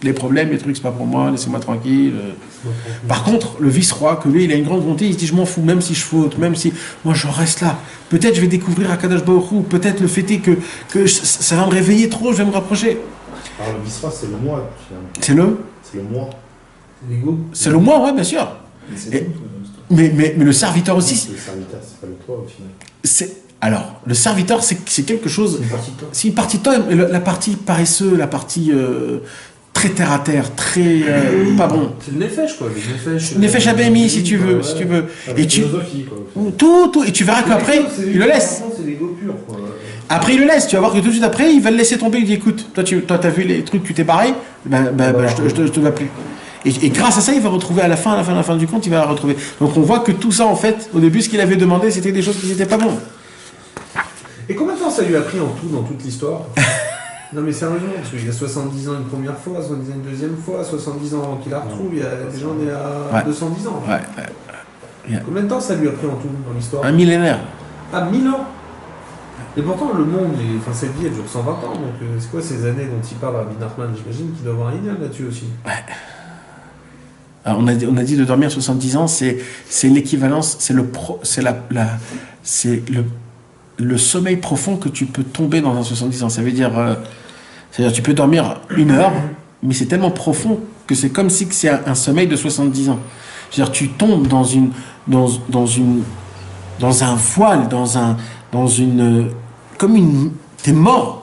B: les problèmes, les trucs, c'est pas pour moi, laissez-moi tranquille. Par contre, le vice-roi, que lui, il a une grande volonté, il se dit, je m'en fous, même si je faute, même si moi je reste là. Peut-être je vais découvrir Akadosh Baruch Hu, peut-être le fait est que ça va me réveiller trop, je vais me rapprocher.
E: Alors le vice-roi, c'est le moi.
B: C'est le
E: moi.
C: C'est l'ego.
B: C'est le moi, ouais, bien sûr. Mais le serviteur aussi.
E: Le serviteur, c'est pas le toi au final.
B: Alors, le serviteur, c'est quelque chose. C'est une partie de toi. La partie paresseuse, la partie très terre à terre, très pas bon.
C: C'est le nefesh, quoi. Le
B: nefesh abémi, si tu veux, si tu veux. Et tu tout, et tu verras qu'après, il le laisse.
C: C'est l'ego pur, quoi.
B: Après, il le laisse. Tu vas voir que tout de suite après, il va le laisser tomber. Il dit, écoute, toi, t'as vu les trucs, tu t'es barré, je te vois plus. Et grâce à ça, il va retrouver à la fin du compte, il va la retrouver. Donc on voit que tout ça, en fait, au début, ce qu'il avait demandé, c'était des choses qui n'étaient pas bonnes.
C: Et combien de temps ça lui a pris en tout dans toute l'histoire? Non mais sérieusement, parce qu'il y a 70 ans une première fois, 70 ans une deuxième fois, 70 ans avant qu'il la retrouve, il y a des gens nés à 210 ans.
B: Ouais.
C: Combien de temps ça lui a pris en tout dans l'histoire?
B: Un millénaire.
C: Ah, 1000 ans. Et pourtant le monde, cette vie elle dure 120 ans, donc c'est quoi ces années dont il parle Rabbi Nachman? J'imagine qu'il doit avoir un idéal là-dessus aussi.
B: Ouais. Alors on a dit de dormir 70 ans, c'est l'équivalence, c'est le sommeil profond que tu peux tomber dans un 70 ans. Ça veut dire, tu peux dormir 1 heure, mais c'est tellement profond que c'est comme si c'est un sommeil de 70 ans. C'est-à-dire, tu tombes dans un voile, t'es mort.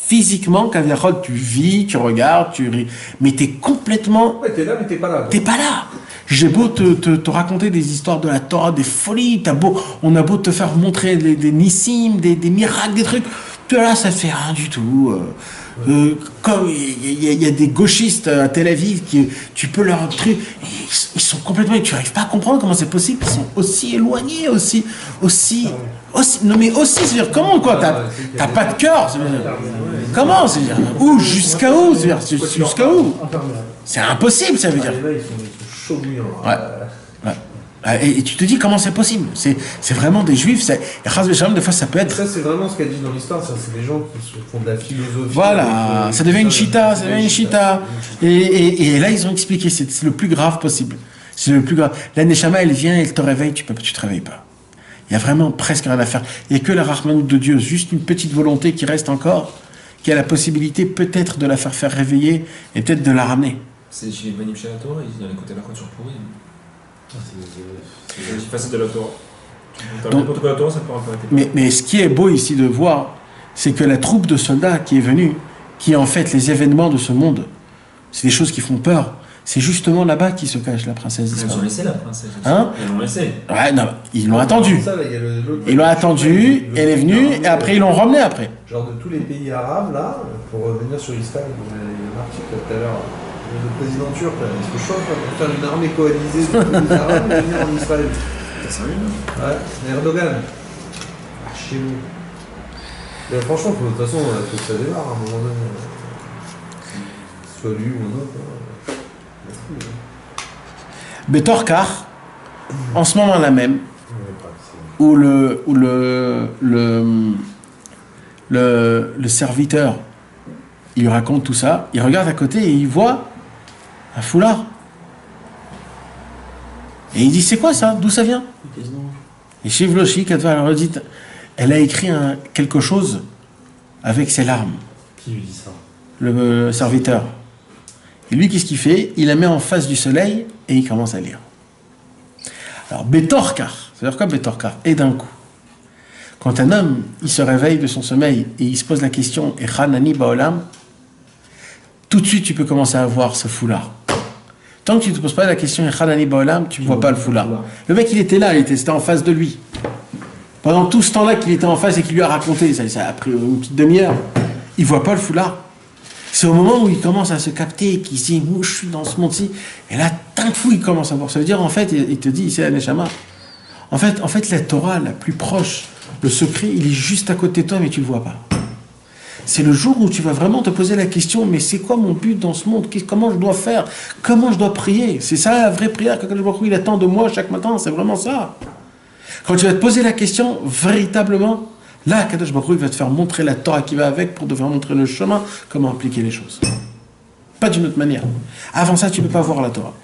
B: Physiquement, quand tu vis, tu regardes, tu ris, mais t'es complètement...
C: Ouais, t'es là, mais t'es pas là.
B: T'es pas là. J'ai beau te raconter des histoires de la Torah, des folies, on a beau te faire montrer des nissim, des miracles, des trucs, là, ça fait rien du tout. Comme il y a des gauchistes à Tel Aviv qui, tu peux leur truc, ils sont complètement, tu n'arrives pas à comprendre comment c'est possible, ils sont aussi éloignés, aussi, non mais aussi, c'est-à-dire comment quoi, t'as pas de cœur, comment, c'est-à-dire, où, jusqu'à où, c'est-à-dire, jusqu'à où, c'est impossible, ça veut dire.
C: Les mecs, ils sont chauds bouillants.
B: Ouais. Et tu te dis comment c'est possible, c'est vraiment des juifs, des fois ça peut être...
C: Ça c'est vraiment ce qu'elle dit dans l'histoire, c'est des gens qui font de la philosophie.
B: Voilà, ça devient une chita, et là ils ont expliqué, c'est le plus grave possible, c'est le plus grave. La Neshama elle vient, elle te réveille, tu te réveilles pas. Il y a vraiment presque rien à faire, il n'y a que la Rahmanout de Dieu, juste une petite volonté qui reste encore, qui a la possibilité peut-être de la faire réveiller, et peut-être de la ramener.
A: C'est chez les Banim chez la Torah, il y a les côtés de la couture pourrie. C'est facile de la Torah. T'as
B: Donc-
A: n'importe quoi à toi, ça peut encore être.
B: Mais ce qui est beau ici de voir, c'est que la troupe de soldats qui est venue, qui est en fait les événements de ce monde, c'est des choses qui font peur. C'est justement là-bas qui se cache la princesse
A: Ils ont
B: d'Israël.
A: laissé la princesse aussi.
B: Hein?
A: Ils l'ont laissé.
B: Ouais, non, ils l'ont attendu.
C: Ça, là, il y a l'autre-
B: Ils l'ont attendu, elle est venue, et après ils l'ont ramenée après.
C: Genre de tous les pays arabes, là, pour revenir sur Israël, il y a un article tout à l'heure, le président turc, là, il se chauffe pour faire une armée coalisée de tous les arabes et venir en Israël.
A: T'es sérieux là?
C: Ouais, mais Erdogan. Ah, chez nous. Mais franchement, de toute façon, faut que ça démarre à un moment donné. Soit lui ou un autre. Hein.
B: Betorkar, en ce moment-là même, où le serviteur, il lui raconte tout ça, il regarde à côté et il voit un foulard. Et il dit, c'est quoi ça? D'où ça vient? Et Shivloshi, elle dit, elle a écrit quelque chose avec ses larmes,
E: Qui lui dit ça?
B: le serviteur. Et lui, qu'est-ce qu'il fait? Il la met en face du soleil et il commence à lire. Alors, Betorkar, c'est-à-dire quoi Betorkar? Et d'un coup, quand un homme, il se réveille de son sommeil et il se pose la question, Echanani Baolam, tout de suite, tu peux commencer à voir ce foulard. Tant que tu ne te poses pas la question, Echanani Baolam, tu ne vois pas le foulard. Le mec, il était là, c'était en face de lui. Pendant tout ce temps-là qu'il était en face et qu'il lui a raconté, ça a pris une petite demi-heure, il ne voit pas le foulard. C'est au moment où il commence à se capter et qu'il se dit, moi je suis dans ce monde-ci. Et là, d'un coup, il commence à voir. Ça veut dire, en fait, il te dit, ici à Neshama, en fait, la Torah la plus proche, le secret, il est juste à côté de toi, mais tu ne le vois pas. C'est le jour où tu vas vraiment te poser la question, mais c'est quoi mon but dans ce monde? Comment je dois faire? Comment je dois prier? C'est ça la vraie prière que Kadosh Baruch Hu, il attend de moi chaque matin, c'est vraiment ça. Quand tu vas te poser la question, véritablement, là, Kadosh Baruch Hu, il va te faire montrer la Torah qui va avec pour te faire montrer le chemin, comment appliquer les choses. Pas d'une autre manière. Avant ça, tu ne peux pas voir la Torah.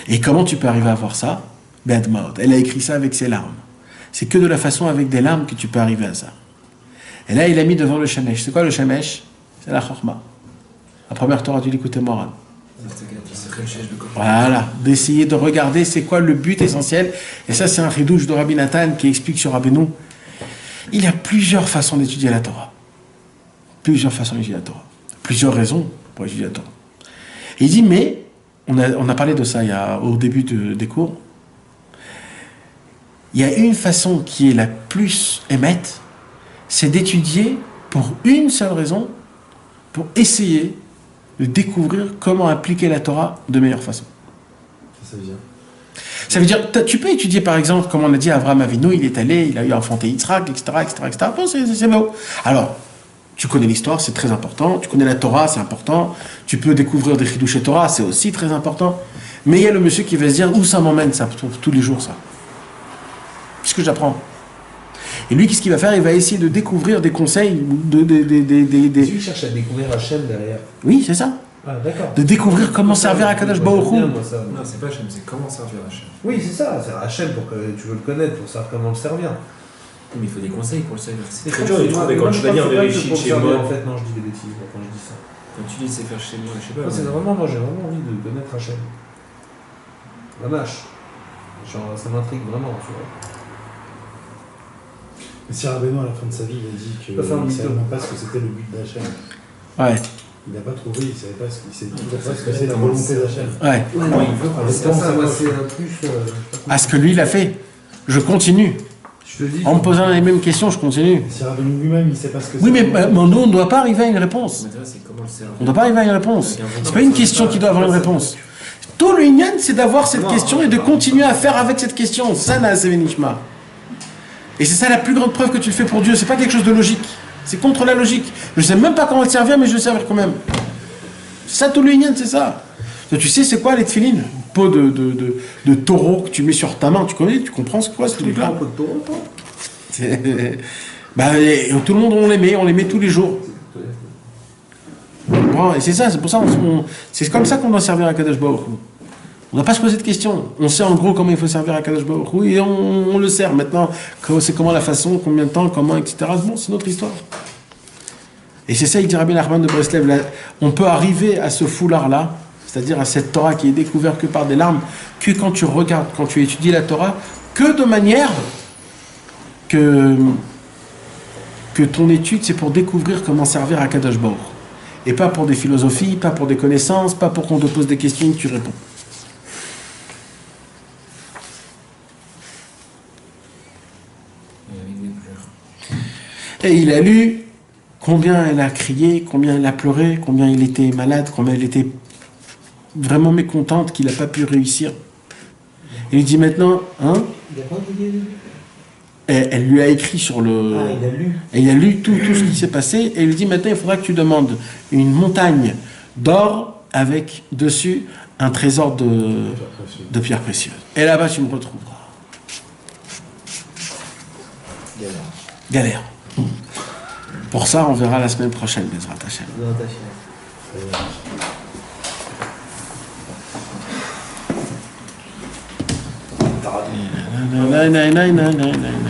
B: Et comment tu peux arriver à voir ça? Be'admaot. Elle a écrit ça avec ses larmes. C'est que de la façon avec des larmes que tu peux arriver à ça. Et là, il a mis devant le Shemesh. C'est quoi le Shemesh? C'est la Chorma. La première Torah du Likutei Moharan. Voilà, d'essayer de regarder c'est quoi le but essentiel. Et ça, c'est un ridouche de Rabbi Nathan qui explique sur Rabbeinu. Il y a plusieurs façons d'étudier la Torah. Plusieurs façons d'étudier la Torah. Plusieurs raisons pour étudier la Torah. Et il dit, mais, on a parlé de ça au début des cours, il y a une façon qui est la plus émette, c'est d'étudier pour une seule raison, pour essayer de découvrir comment appliquer la Torah de meilleure façon.
E: Ça veut dire.
B: Ça veut dire, tu peux étudier par exemple, comme on a dit, Avraham Avinu, il est allé, il a eu enfanté Yitzhak, etc., etc., etc. Bon, c'est beau. Alors, tu connais l'histoire, c'est très important. Tu connais la Torah, c'est important. Tu peux découvrir des chidouches Torah, c'est aussi très important. Mais il y a le monsieur qui va se dire, où ça m'emmène ça, tous les jours ça? Qu'est-ce que j'apprends? Et lui, qu'est-ce qu'il va faire? Il va essayer de découvrir des conseils,
C: Lui cherche à découvrir Hachem derrière.
B: Oui, c'est ça.
C: Ah, d'accord.
B: De découvrir comment servir à Kadosh Baruch Hu.
A: Non, c'est pas Hachem, c'est comment servir Hachem.
C: Oui, c'est ça, c'est Hachem pour que tu veux le connaître, pour savoir comment le servir.
A: Mais il faut des conseils pour le servir. C'est
C: Moi,
A: dur de trouver
C: moi,
A: quand
C: je
A: tu vas dire
C: pense
A: de
C: pas que
A: réussir
C: pour
A: chez
C: servir,
A: moi.
C: en fait, non, je dis des bêtises quand je dis ça.
A: Quand tu dis c'est faire chez moi, je sais pas.
C: Moi, c'est vraiment, moi, j'ai vraiment envie de connaître Hachem. La vache. Genre, ça m'intrigue vraiment, tu vois.
E: Mais si Rabbeinu, à la fin de sa vie, il a dit qu'il ne
C: Ça fait un
E: savait
C: mytho.
E: même pas ce que c'était le but d'Hachem.
B: Ouais,
E: Il n'a pas trouvé, il ne savait pas ce qu'il sait toujours pas ce que c'est la volonté d'Hachem.
B: ouais.
A: Comment il veut
E: Avec
C: C'est
E: temps,
C: ça,
E: c'est
C: moi,
E: moche.
C: c'est un plus. Je sais pas comment-
B: À ce que lui, il a fait. Je continue.
C: Je te dis.
B: En me posant les mêmes questions, je continue.
E: Si Rabbeinu lui-même, il ne sait pas ce que c'est.
B: Oui, mais nous, on ne doit pas arriver à une réponse.
A: Mais c'est comment le servir.
B: On ne doit pas arriver à une réponse. C'est pas une question qui doit avoir une réponse. Tout le Inyan, c'est d'avoir cette question et de continuer à faire avec cette question. Ça, c'est Benishma. Et c'est ça la plus grande preuve que tu le fais pour Dieu. C'est pas quelque chose de logique. C'est contre la logique. Je sais même pas comment le servir, mais je vais le servir quand même. Ça, tout le Inyan, c'est ça. Tu sais, c'est quoi les tefilines? Une peau de taureau que tu mets sur ta main. Tu connais? Tu comprends ce que c'est ce
C: Tu prends
B: truc-là?
C: un peu de taureau, toi
B: Et tout le monde, on les met tous les jours. Bon, et c'est ça, c'est pour ça, c'est comme ça qu'on doit servir à Kadosh Baruch Hu. On ne doit pas se poser de questions. On sait en gros comment il faut servir à Kadosh Baruch Hu et on le sert. Maintenant, c'est comment la façon, combien de temps, comment, etc. Bon, c'est notre histoire. Et c'est ça, il dit Rabbi Nachman de Breslev, là, on peut arriver à ce foulard-là c'est-à-dire à cette Torah qui est découverte que par des larmes, que quand tu regardes, quand tu étudies la Torah, que de manière que ton étude, c'est pour découvrir comment servir à Kadosh Baruch. Et pas pour des philosophies, pas pour des connaissances, pas pour qu'on te pose des questions et que tu réponds. Et il a lu combien elle a crié, combien elle a pleuré, combien il était malade, combien elle était vraiment mécontente qu'il n'a pas pu réussir. Il lui dit maintenant, hein,
F: Il a pas oublié.
B: et elle lui a écrit sur le...
F: Ah, il a lu.
B: Et il a lu tout ce qui s'est passé, et il lui dit maintenant il faudra que tu demandes une montagne d'or avec dessus un trésor de pierres précieuses. Et là-bas tu me retrouveras. Galère. Pour ça, on verra la semaine prochaine, Bezrat Hashem.
F: Non, t'as chier.